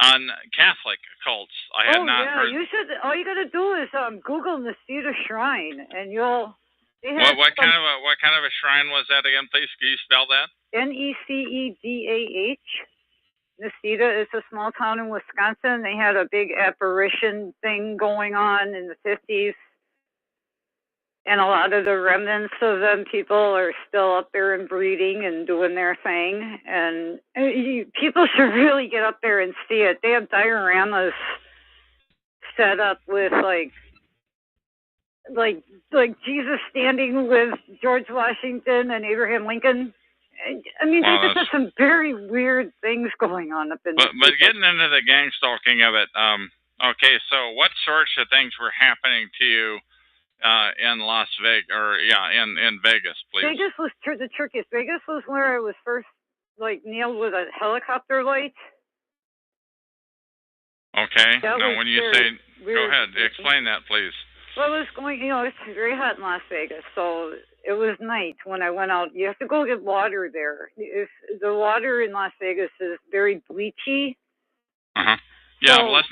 On Catholic cults, I have not heard. You should. All you got to do is Google Niceta Shrine, and you'll. What kind of a shrine was that again, please? Can you spell that? NECEDAH. Niceta is a small town in Wisconsin. They had a big apparition thing going on in the 50s. And a lot of the remnants of them people are still up there and breeding and doing their thing. And people should really get up there and see it. They have dioramas set up with like Jesus standing with George Washington and Abraham Lincoln. I mean, they just have some very weird things going on up in But getting into the gang stalking of it, okay, so what sorts of things were happening to you in Las Vegas, in Vegas, please? Vegas was the trickiest. Vegas was where I was first nailed with a helicopter light. Okay. Now, when you say, go ahead, explain that, please. Well, it was going, it's very hot in Las Vegas, so it was night when I went out. You have to go get water there. The water in Las Vegas is very bleachy. Uh-huh. Yeah, So, let's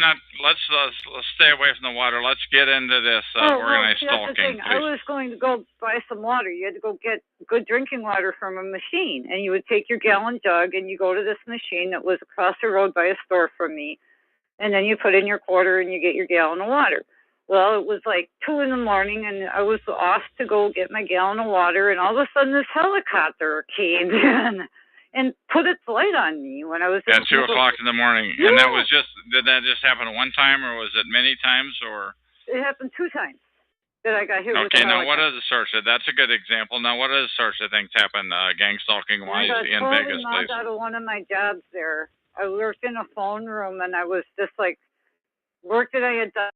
stay away from the water. Let's get into this organized that's the stalking, thing. I please. was going to go buy some water. You had to go get good drinking water from a machine, and you would take your gallon jug and you go to this machine that was across the road by a store from me, and then you put in your quarter and you get your gallon of water. Well, it was like 2 in the morning, and I was off to go get my gallon of water, and all of a sudden this helicopter came in and put its light on me when I was at 2 o'clock in the morning. Yeah. And did that just happen one time, or was it many times, or? It happened 2 times that I got hit with a Okay, now helicopter. what are the sorts of, that's a good example. Now what are the sorts of things happen gang stalking wise in Vegas, I please? got out of one of my jobs there. I worked in a phone room, and I was just like, work that I had done